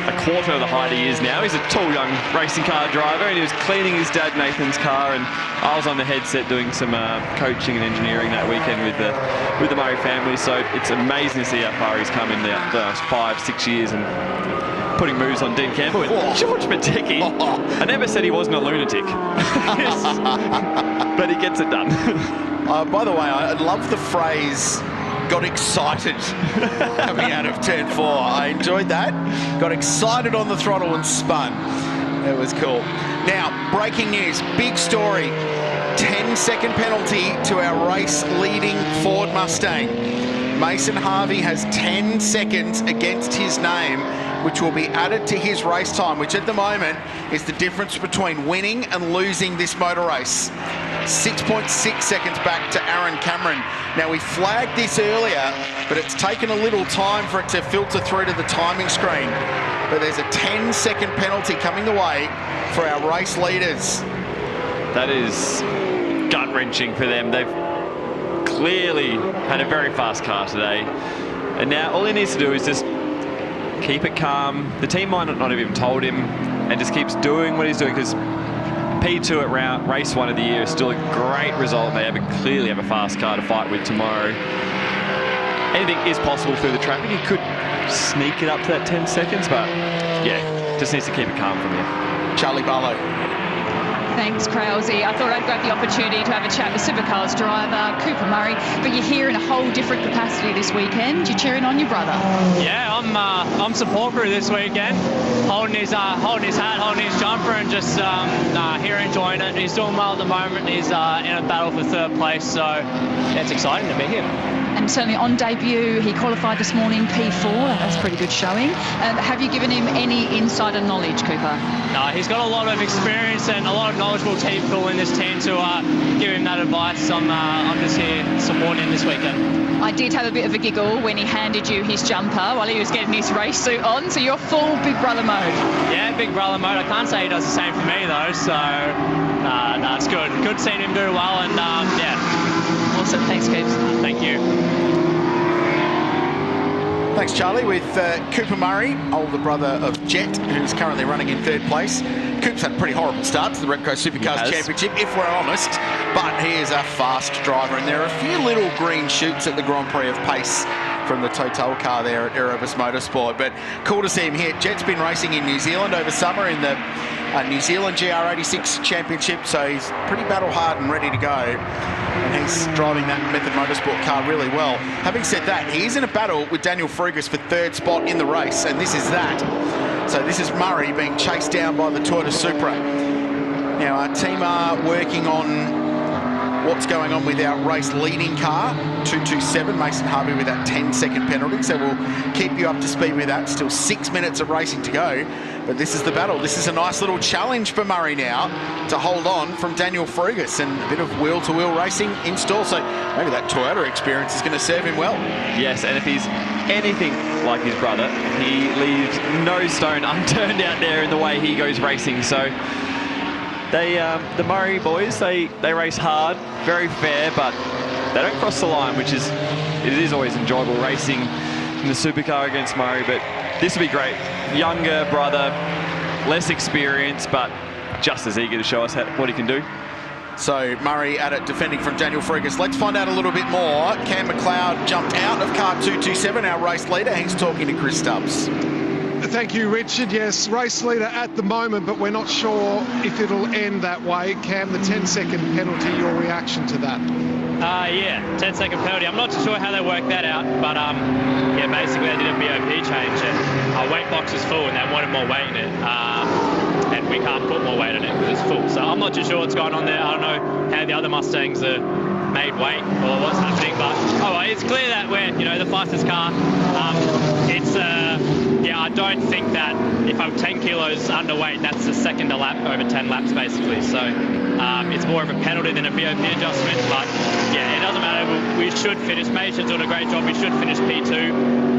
a quarter of the height he is now. He's a tall young racing car driver, and he was cleaning his dad Nathan's car, and I was on the headset doing some coaching and engineering that weekend with the Murray family. So it's amazing to see how far he's come in the last 5-6 years and putting moves on Dean Campbell. George Matecki, I never said he wasn't a lunatic, but he gets it done. By the way, I love the phrase "got excited" coming out of turn 4. I enjoyed that. Got excited on the throttle and spun. It was cool. Now, breaking news, big story. 10-second penalty to our race-leading Ford Mustang. Mason Harvey has 10 seconds against his name, which will be added to his race time, which at the moment is the difference between winning and losing this motor race. 6.6 seconds back to Aaron Cameron. Now, we flagged this earlier, but it's taken a little time for it to filter through to the timing screen. But there's a 10-second penalty coming the way for our race leaders. That is gut-wrenching for them. They've clearly had a very fast car today, and now all he needs to do is just keep it calm. The team might not have even told him, and just keeps doing what he's doing, because P2 at race 1 of the year is still a great result. They clearly have a fast car to fight with tomorrow. Anything is possible through the traffic. He could sneak it up to that 10 seconds, but yeah, just needs to keep it calm from here. Charlie Barlow. Thanks, Krause. I thought I'd grab the opportunity to have a chat with Supercars driver Cooper Murray, but you're here in a whole different capacity this weekend. You're cheering on your brother. Yeah, I'm support crew this weekend, holding his hat, holding his jumper, and just here enjoying it. He's doing well at the moment. He's in a battle for 3rd place, so yeah, it's exciting to be here. And certainly on debut, he qualified this morning P4. That's a pretty good showing. Have you given him any insider knowledge, Cooper? No, he's got a lot of experience and a lot of knowledgeable people in this team to give him that advice. I'm just here supporting him this weekend. I did have a bit of a giggle when he handed you his jumper while he was getting his race suit on, so you're full Big Brother mode. Yeah, Big Brother mode. I can't say he does the same for me, though, so no, it's good. Good seeing him do well, and yeah. Awesome. Thanks, Coops. Thank you. Thanks, Charlie, with Cooper Murray, older brother of Jet, who's currently running in 3rd place. Coop's had a pretty horrible start to the Repco Supercars Championship, if we're honest, but he is a fast driver, and there are a few little green shoots at the Grand Prix of pace from the Total car there at Erebus Motorsport. But cool to see him here. Jet's been racing in New Zealand over summer in the New Zealand GR86 Championship, so he's pretty battle hard and ready to go. And he's driving that Method Motorsport car really well. Having said that, he's in a battle with Daniel Frugas for 3rd spot in the race, and this is that. So this is Murray being chased down by the Toyota Supra. Now, our team are working on what's going on with our race leading car, 227, Mason Harvey with that 10-second penalty, so we'll keep you up to speed with that. Still 6 minutes of racing to go, but this is the battle. This is a nice little challenge for Murray now to hold on from Daniel Frugas, and a bit of wheel-to-wheel racing in store, so maybe that Toyota experience is going to serve him well. Yes, and if he's anything like his brother, he leaves no stone unturned out there in the way he goes racing. So the Murray boys, they race hard, very fair, but they don't cross the line, which is, it is always enjoyable racing in the supercar against Murray. But this will be great. Younger brother, less experience, but just as eager to show us what he can do. So Murray at it, defending from Daniel Frugas. Let's find out a little bit more. Cam McLeod jumped out of car 227, our race leader. He's talking to Chris Stubbs. Thank you, Richard. Yes, race leader at the moment, but we're not sure if it'll end that way. Cam, the 10-second penalty, your reaction to that? Yeah, 10-second penalty. I'm not too sure how they worked that out, but yeah, basically they did a BOP change, and our weight box is full, and they wanted more weight in it, and we can't put more weight in it because it's full. So I'm not too sure what's going on there. I don't know how the other Mustangs are made weight or what's happening, but it's clear that we're, the fastest car. It's yeah, I don't think that if I'm 10 kilos underweight, that's the second a lap over 10 laps basically. So it's more of a penalty than a BOP adjustment. But yeah, it doesn't matter. We should finish. Mason's doing a great job. We should finish P2.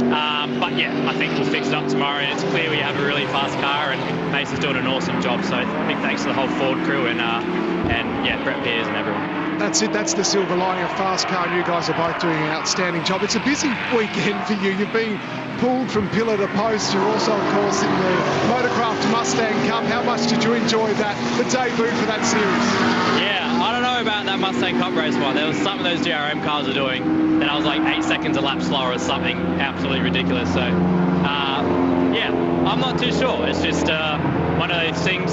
But yeah, I think we'll fix it up tomorrow. It's clear we have a really fast car, and Mason's doing an awesome job. So big thanks to the whole Ford crew and yeah, Brett Pears and everyone. That's it. That's the silver lining of fast car. And you guys are both doing an outstanding job. It's a busy weekend for you. You've been pulled from pillar to post. You're also, of course, in the Motorcraft Mustang Cup. How much did you enjoy that, the debut for that series? Yeah, I don't know about that Mustang Cup race one. There was something those GRM cars are doing that I was like 8 seconds a lap slower or something absolutely ridiculous. So, yeah, I'm not too sure. It's just one of those things.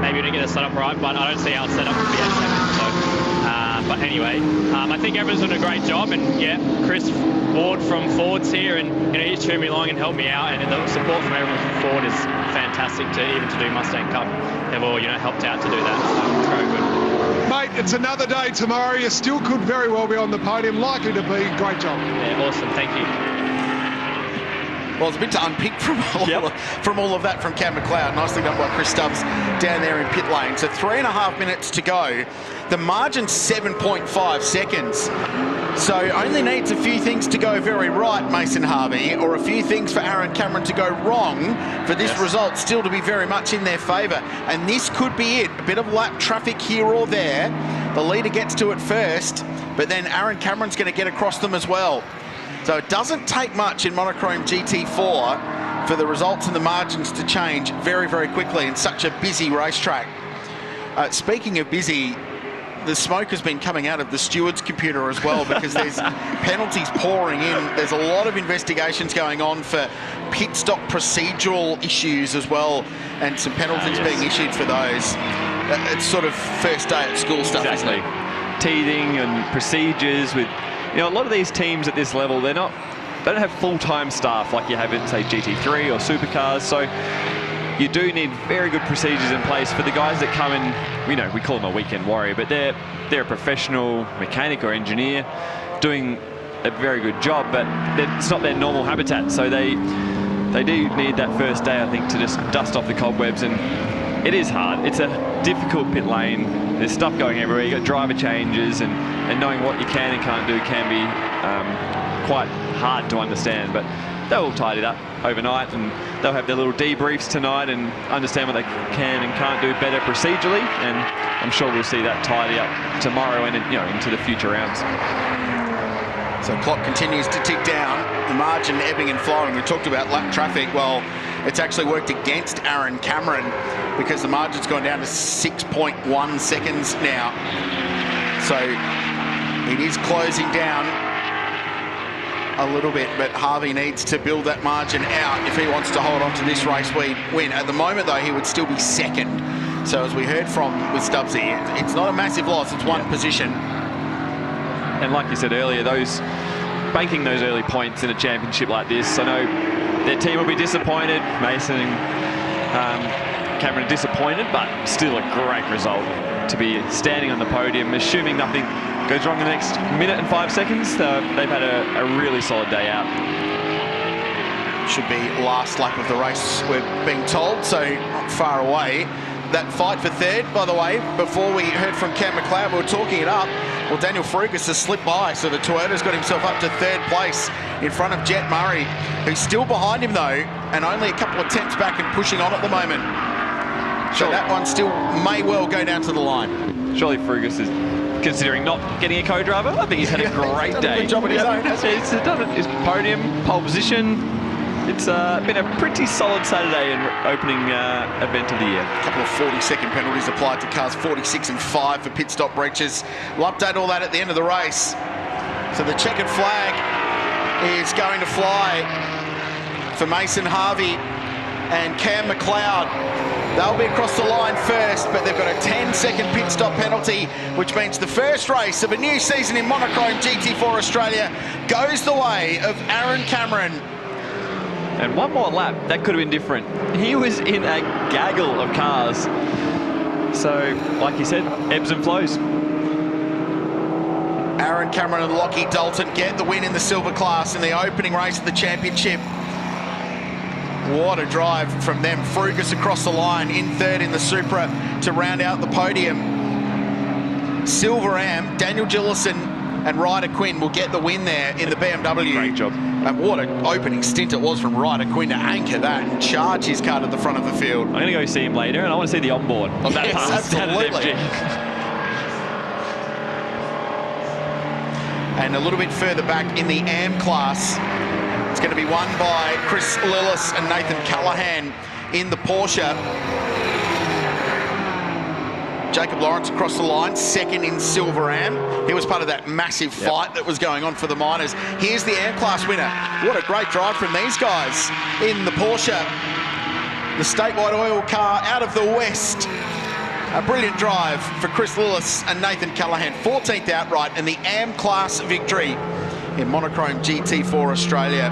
Maybe we didn't get it set up right, but I don't see how it's set up to be 8 seconds. So, but anyway, I think everyone's doing a great job, and yeah, Chris Ward from Ford's here, and you know, he's cheered me along and helped me out, and the support from everyone from Ford is fantastic to do Mustang Cup. They've all, you know, helped out to do that, so it's very good. Mate, it's another day tomorrow. You still could very well be on the podium, likely to be. Great job. Yeah, awesome, thank you. Well, it's a bit to unpick from all of that from Cam McLeod. Nicely done by Chris Stubbs down there in pit lane. So 3.5 minutes to go. The margin's 7.5 seconds. So only needs a few things to go very right, Mason Harvey, or a few things for Aaron Cameron to go wrong for this result still to be very much in their favour. And this could be it. A bit of lap traffic here or there. The leader gets to it first, but then Aaron Cameron's going to get across them as well. So it doesn't take much in Monochrome GT4 for the results and the margins to change very, very quickly in such a busy racetrack. Speaking of busy, the smoke has been coming out of the steward's computer as well, because there's penalties pouring in. There's a lot of investigations going on for pit stop procedural issues as well, and some penalties being issued for those. It's sort of first day at school stuff, isn't it? Teething and procedures with, you know, a lot of these teams at this level, they don't have full-time staff like you have in, say, GT3 or supercars. So you do need very good procedures in place for the guys that come in. You know, we call them a weekend warrior, but they're a professional mechanic or engineer doing a very good job, but it's not their normal habitat. So they do need that first day, I think, to just dust off the cobwebs. And it is hard. It's a difficult pit lane. There's stuff going everywhere. You've got driver changes, and knowing what you can and can't do can be quite hard to understand. But they'll tidy it up overnight, and they'll have their little debriefs tonight and understand what they can and can't do better procedurally. And I'm sure we'll see that tidy up tomorrow and, you know, into the future rounds. So clock continues to tick down. The margin ebbing and flowing. We talked about lap traffic. Well, it's actually worked against Aaron Cameron, because the margin's gone down to 6.1 seconds now. So it is closing down a little bit, but Harvey needs to build that margin out if he wants to hold on to this race win. At the moment, though, he would still be second. So as we heard from with Stubbsy, it's not a massive loss, it's one position. And like you said earlier, banking those early points in a championship like this, I know their team will be disappointed. Mason and Cameron are disappointed, but still a great result to be standing on the podium, assuming nothing goes wrong in the next minute and 5 seconds. They've had a really solid day out. Should be last lap of the race, we're being told, so not far away. That fight for third, by the way, before we heard from Cam McLeod, we were talking it up. Well, Daniel Frugas has slipped by, so the Toyota's got himself up to third place in front of Jet Murray, who's still behind him, though, and only a couple of tenths back and pushing on at the moment. So that one still may well go down to the line. Surely Frugas is considering not getting a co-driver. I think he's had a great day. Good job on his own, hasn't he? He's done his podium, pole position. It's been a pretty solid Saturday and opening event of the year. A couple of 40-second penalties applied to cars 46 and 5 for pit stop breaches. We'll update all that at the end of the race. So the checkered flag is going to fly for Mason Harvey and Cam McLeod. They'll be across the line first, but they've got a 10-second pit stop penalty, which means the first race of a new season in Monochrome GT4 Australia goes the way of Aaron Cameron. And one more lap, that could have been different. He was in a gaggle of cars. So, like you said, ebbs and flows. Aaron Cameron and Lockie Dalton get the win in the silver class in the opening race of the championship. What a drive from them. Frugas across the line in third in the Supra to round out the podium. Silver Am, Daniel Gillison and Ryder Quinn will get the win there in the BMW. Great job. And what an opening stint it was from Ryder Quinn to anchor that and charge his car to the front of the field. I'm going to go see him later, and I want to see the onboard of that Yes, pass down at absolutely. MG. And a little bit further back in the AM class, it's going to be won by Chris Lillis and Nathan Callahan in the Porsche. Jacob Lawrence across the line, second in Silver Am. He was part of that massive fight that was going on for the minors. Here's the AM class winner. What a great drive from these guys in the Porsche. The statewide oil car out of the West. A brilliant drive for Chris Lillis and Nathan Callahan. 14th outright and the AM class victory in Monochrome GT4 Australia.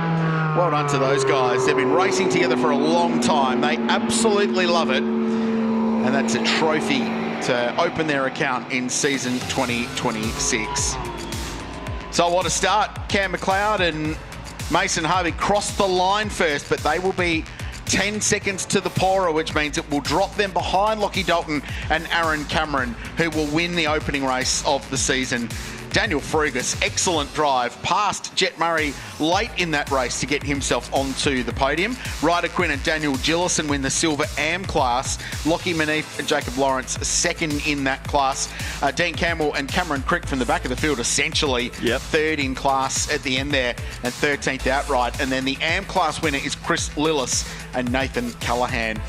Well done to those guys. They've been racing together for a long time. They absolutely love it. And that's a trophy to open their account in season 2026. So what a start. Cam McLeod and Mason Harvey crossed the line first, but they will be 10 seconds to the poorer, which means it will drop them behind Lockie Dalton and Aaron Cameron, who will win the opening race of the season. Daniel Frugas, excellent drive, passed Jet Murray late in that race to get himself onto the podium. Ryder Quinn and Daniel Gillison win the Silver Am class. Lockie Manif and Jacob Lawrence second in that class. Dean Campbell and Cameron Crick from the back of the field essentially third in class at the end there and 13th outright. And then the Am class winner is Chris Lillis and Nathan Callahan.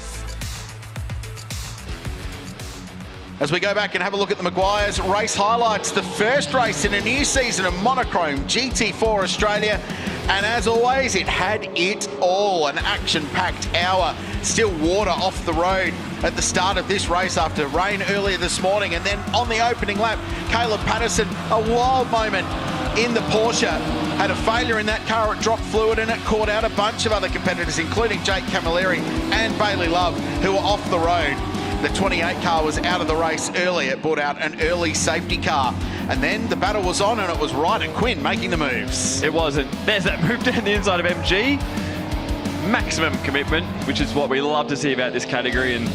As we go back and have a look at the Maguire's race highlights, the first race in a new season of Monochrome GT4 Australia. And as always, it had it all. An action-packed hour. Still water off the road at the start of this race after rain earlier this morning. And then on the opening lap, Caleb Patterson, a wild moment in the Porsche. Had a failure in that car, it dropped fluid and it caught out a bunch of other competitors, including Jake Camilleri and Bailey Love, who were off the road. The 28 car was out of the race early. It brought out an early safety car. And then the battle was on and it was Ryder Quinn making the moves. It wasn't. There's that move down the inside of MG. Maximum commitment, which is what we love to see about this category, and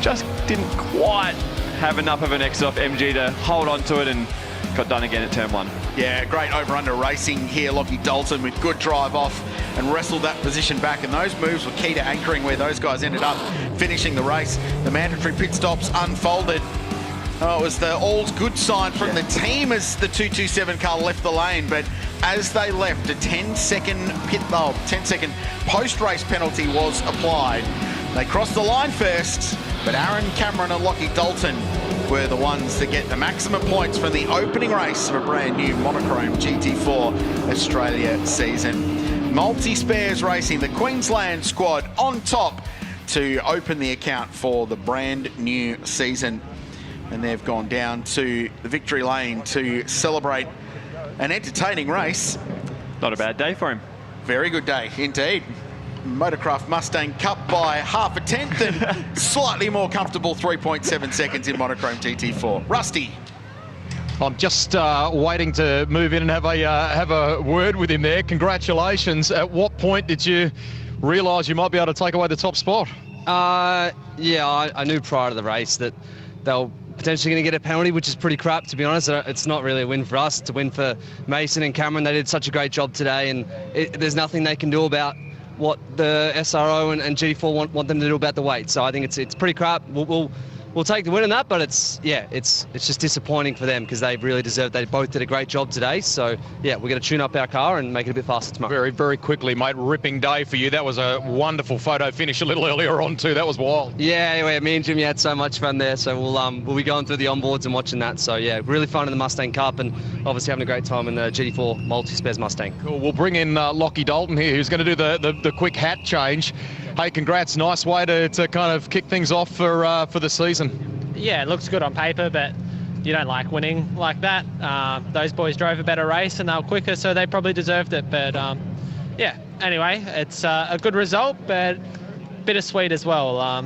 just didn't quite have enough of an exit off MG to hold on to it and got done again at turn one. Yeah, great over-under racing here. Lockie Dalton with good drive off and wrestled that position back, and those moves were key to anchoring where those guys ended up finishing the race. The mandatory pit stops unfolded. Oh, it was the all's good sign from the team as the 227 car left the lane, but as they left, a 10-second post-race penalty was applied. They crossed the line first, but Aaron Cameron and Lockie Dalton were the ones that get the maximum points from the opening race of a brand new Monochrome GT4 Australia season. Multi-Spares Racing, the Queensland squad on top to open the account for the brand new season. And they've gone down to the victory lane to celebrate an entertaining race. Not a bad day for him. Very good day indeed. Motorcraft Mustang Cup by half a tenth and slightly more comfortable 3.7 seconds in Monochrome GT4. Rusty. I'm just waiting to move in and have a word with him there. Congratulations. At what point did you realise you might be able to take away the top spot? Yeah, I knew prior to the race that they were potentially going to get a penalty, which is pretty crap, to be honest. It's not really a win for us. It's a win for Mason and Cameron. They did such a great job today, and there's nothing they can do about what the SRO and G4 want them to do about the weight. So I think it's pretty crap. We'll take the win in that, but it's just disappointing for them because they really deserved. They both did a great job today. So yeah, we're going to tune up our car and make it a bit faster tomorrow. Very, very quickly, mate. Ripping day for you. That was a wonderful photo finish a little earlier on too. That was wild. Yeah, me and Jimmy had so much fun there. So we'll be going through the onboards and watching that. So yeah, really fun in the Mustang Cup and obviously having a great time in the GT4 Multi-Spares Mustang. Cool. We'll bring in Lockie Dalton here, who's going to do the quick hat change. Hey, congrats. Nice way to kind of kick things off for the season. Yeah, it looks good on paper, but you don't like winning like that. Those boys drove a better race and they were quicker, so they probably deserved it. But yeah, anyway, it's a good result, but bittersweet as well.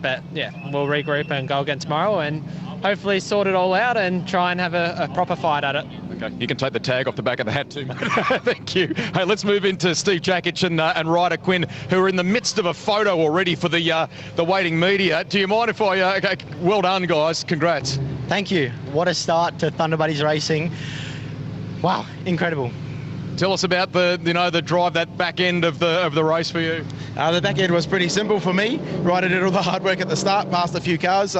But yeah, we'll regroup and go again tomorrow and hopefully sort it all out and try and have a proper fight at it. Okay, you can take the tag off the back of the hat too, mate. Thank you. Hey, let's move into Steve Jakic and Ryder Quinn, who are in the midst of a photo already for the waiting media. Do you mind if I... okay, well done, guys. Congrats. Thank you. What a start to Thunder Buddies Racing. Wow, incredible. Tell us about the drive, that back end of the race for you. The back end was pretty simple for me. Ryder did all the hard work at the start, passed a few cars.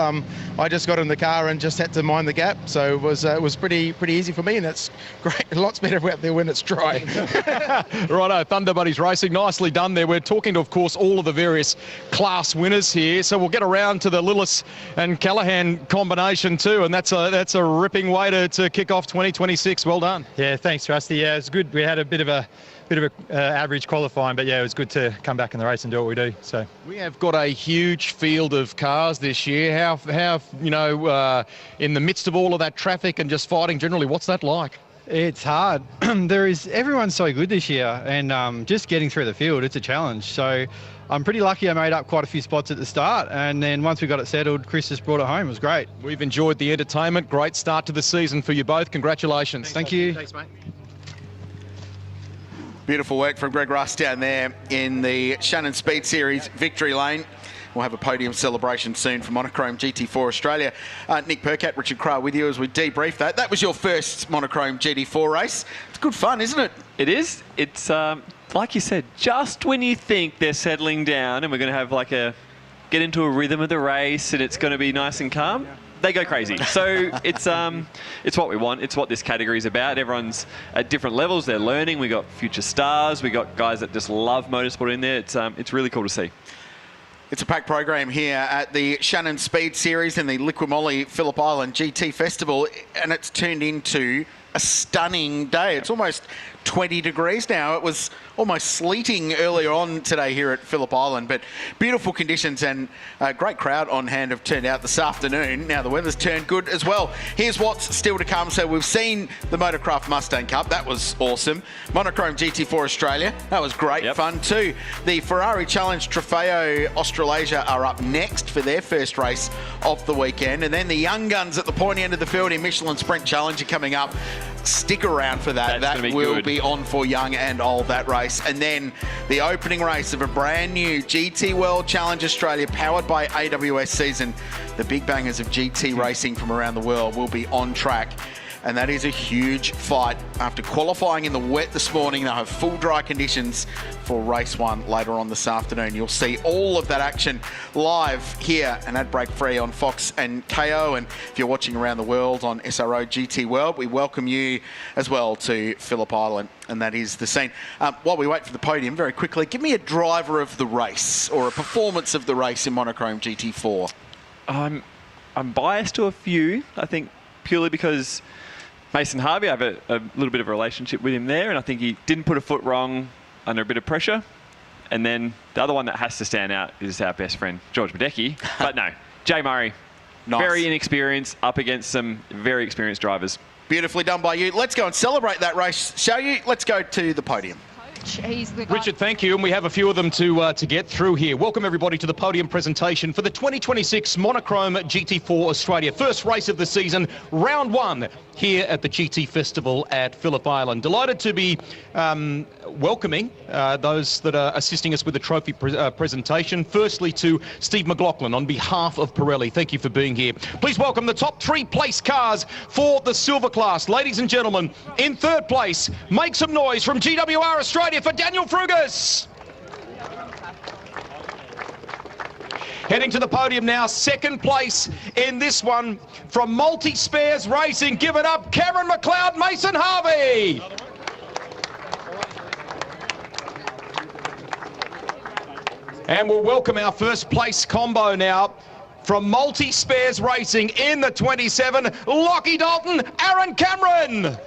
I just got in the car and just had to mind the gap, so it was pretty easy for me, and that's great. Lots better out there when it's dry. Righto, Thunder Buddies Racing, nicely done there. We're talking to, of course, all of the various class winners here, so we'll get around to the Lillis and Callahan combination too, and that's a ripping way to kick off 2026. Well done. Yeah, thanks, Rusty. Yeah, it's good. We had a bit of a average qualifying, but yeah, it was good to come back in the race and do what we do. So we have got a huge field of cars this year. How in the midst of all of that traffic and just fighting generally, what's that like? It's hard. Everyone's so good this year, and just getting through the field, it's a challenge. So I'm pretty lucky I made up quite a few spots at the start, and then once we got it settled, Chris just brought it home. It was great. We've enjoyed the entertainment. Great start to the season for you both. Congratulations. Thank you. Thanks, mate. Beautiful work from Greg Russ down there in the Shannons Speed Series victory lane. We'll have a podium celebration soon for Monochrome GT4 Australia. Nick Percat, Richard Crowe with you as we debrief that. That was your first Monochrome GT4 race. It's good fun, isn't it? It is. It's, like you said, just when you think they're settling down and we're going to have get into a rhythm of the race and it's going to be nice and calm, they go crazy. So it's what we want. It's what this category is about. Everyone's at different levels. They're learning. We got future stars. We got guys that just love motorsport in there. It's really cool to see. It's a packed program here at the Shannons Speed Series and the LIQUI MOLY Phillip Island GT Festival, and it's turned into a stunning day. It's almost 20 degrees now. It was almost sleeting earlier on today here at Phillip Island, but beautiful conditions and a great crowd on hand have turned out this afternoon. Now the weather's turned good as well. Here's what's still to come. So we've seen the Motorcraft Mustang Cup. That was awesome. Monochrome GT4 Australia. That was great fun too. The Ferrari Challenge Trofeo Australasia are up next for their first race of the weekend. And then the young guns at the pointy end of the field in Michelin Sprint Challenge are coming up. Stick around for that. That will be on for young and old, that race. And then the opening race of a brand new GT World Challenge Australia powered by AWS season. The big bangers of GT racing from around the world will be on track. And that is a huge fight. After qualifying in the wet this morning, they'll have full dry conditions for race one later on this afternoon. You'll see all of that action live here and ad break free on Fox and KO. And if you're watching around the world on SRO GT World, we welcome you as well to Phillip Island. And that is the scene. While we wait for the podium, very quickly, give me a driver of the race or a performance of the race in Monochrome GT4. I'm biased to a few, I think, purely because Mason Harvey, I have a little bit of a relationship with him there, and I think he didn't put a foot wrong under a bit of pressure. And then the other one that has to stand out is our best friend, George Madecki. But no, Jay Murray, very inexperienced, up against some very experienced drivers. Beautifully done by you. Let's go and celebrate that race, shall you? Let's go to the podium. Richard, thank you, and we have a few of them to get through here. Welcome everybody to the podium presentation for the 2026 Monochrome GT4 Australia. First race of the season, round one, here at the GT Festival at Phillip Island. Delighted to be welcoming those that are assisting us with the trophy presentation. Firstly to Steve McLaughlin on behalf of Pirelli. Thank you for being here. Please welcome the top 3 place cars for the silver class. Ladies and gentlemen, in third place, make some noise from GWR Australia for Daniel Frugas. Heading to the podium now, second place in this one from Multi-Spares Racing. Give it up, Cameron McLeod, Mason Harvey. And we'll welcome our first place combo now from Multi-Spares Racing in the 27, Lockie Dalton, Aaron Cameron.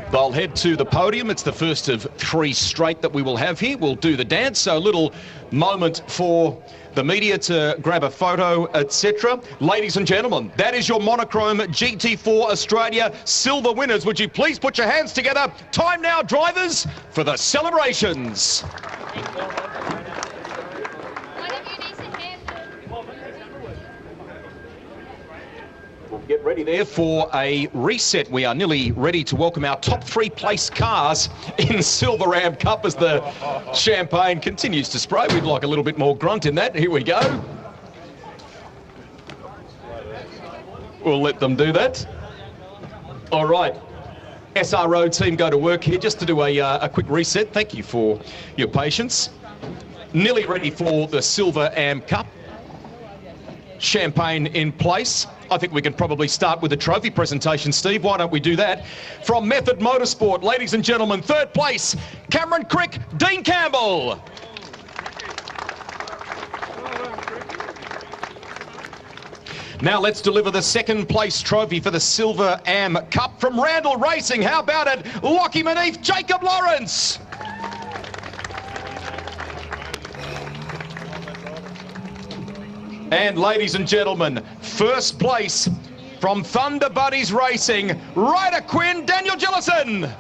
They'll head to the podium. It's the first of 3 straight that we will have here. We'll do the dance, so a little moment for the media to grab a photo, etc. Ladies and gentlemen, that is your Monochrome GT4 Australia silver winners. Would you please put your hands together? Time now, drivers, for the celebrations. Get ready there for a reset. We are nearly ready to welcome our top 3 place cars in Silver Ram Cup as the champagne continues to spray. We'd like a little bit more grunt in that. Here we go. We'll let them do that. All right. SRO team go to work here just to do a quick reset. Thank you for your patience. Nearly ready for the Silver Am Cup. Champagne in place. I think we can probably start with the trophy presentation, Steve. Why don't we do that? From Method Motorsport, ladies and gentlemen, 3rd place, Cameron Crick, Dean Campbell. Now let's deliver the 2nd place trophy for the Silver Am Cup from Randall Racing. How about it? LIQUI MOLY, Jacob Lawrence. And ladies and gentlemen, 1st place from Thunder Buddies Racing, Ryder Quinn, Daniel Gillison.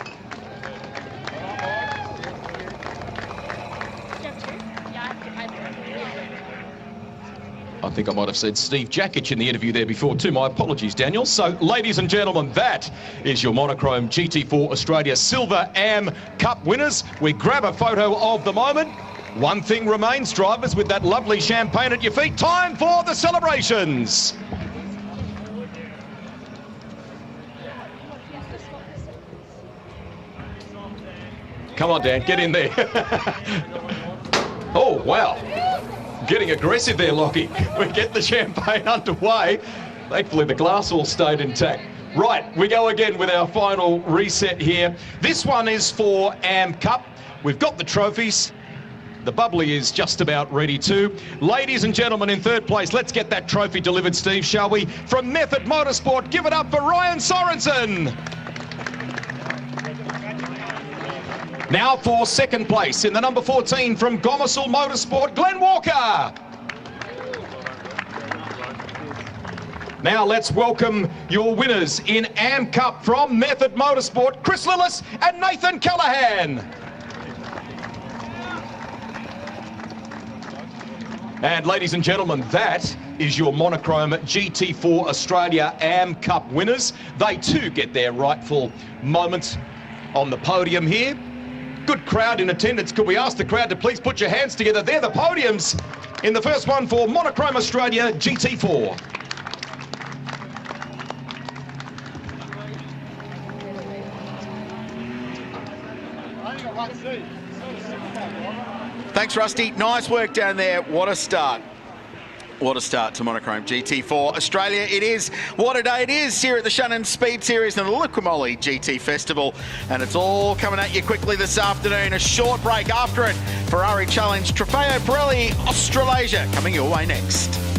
I think I might have said Steve Jackich in the interview there before too. My apologies, Daniel. So, ladies and gentlemen, that is your Monochrome GT4 Australia Silver Am Cup winners. We grab a photo of the moment. One thing remains, drivers, with that lovely champagne at your feet. Time for the celebrations. Come on, Dan, get in there. Oh, wow. Getting aggressive there, Lockie. We get the champagne underway. Thankfully, the glass all stayed intact. Right, we go again with our final reset here. This one is for Am Cup. We've got the trophies. The bubbly is just about ready too. Ladies and gentlemen, in 3rd place, let's get that trophy delivered, Steve, shall we? From Method Motorsport, give it up for Ryan Sorensen. Now for 2nd place in the number 14 from Gomersall Motorsport, Glenn Walker. Now let's welcome your winners in Am Cup from Method Motorsport, Chris Lillis and Nathan Callahan. And ladies and gentlemen, that is your Monochrome GT4 Australia Am Cup winners. They too get their rightful moment on the podium here. Good crowd in attendance. Could we ask the crowd to please put your hands together? They're the podiums in the first one for Monochrome Australia GT4. Thanks, Rusty. Nice work down there. What a start. What a start to Monochrome GT4 Australia. It is what a day it is here at the Shannons Speed Series and the LIQUI MOLY GT Festival. And it's all coming at you quickly this afternoon. A short break after it. Ferrari Challenge Trofeo Pirelli Australasia coming your way next.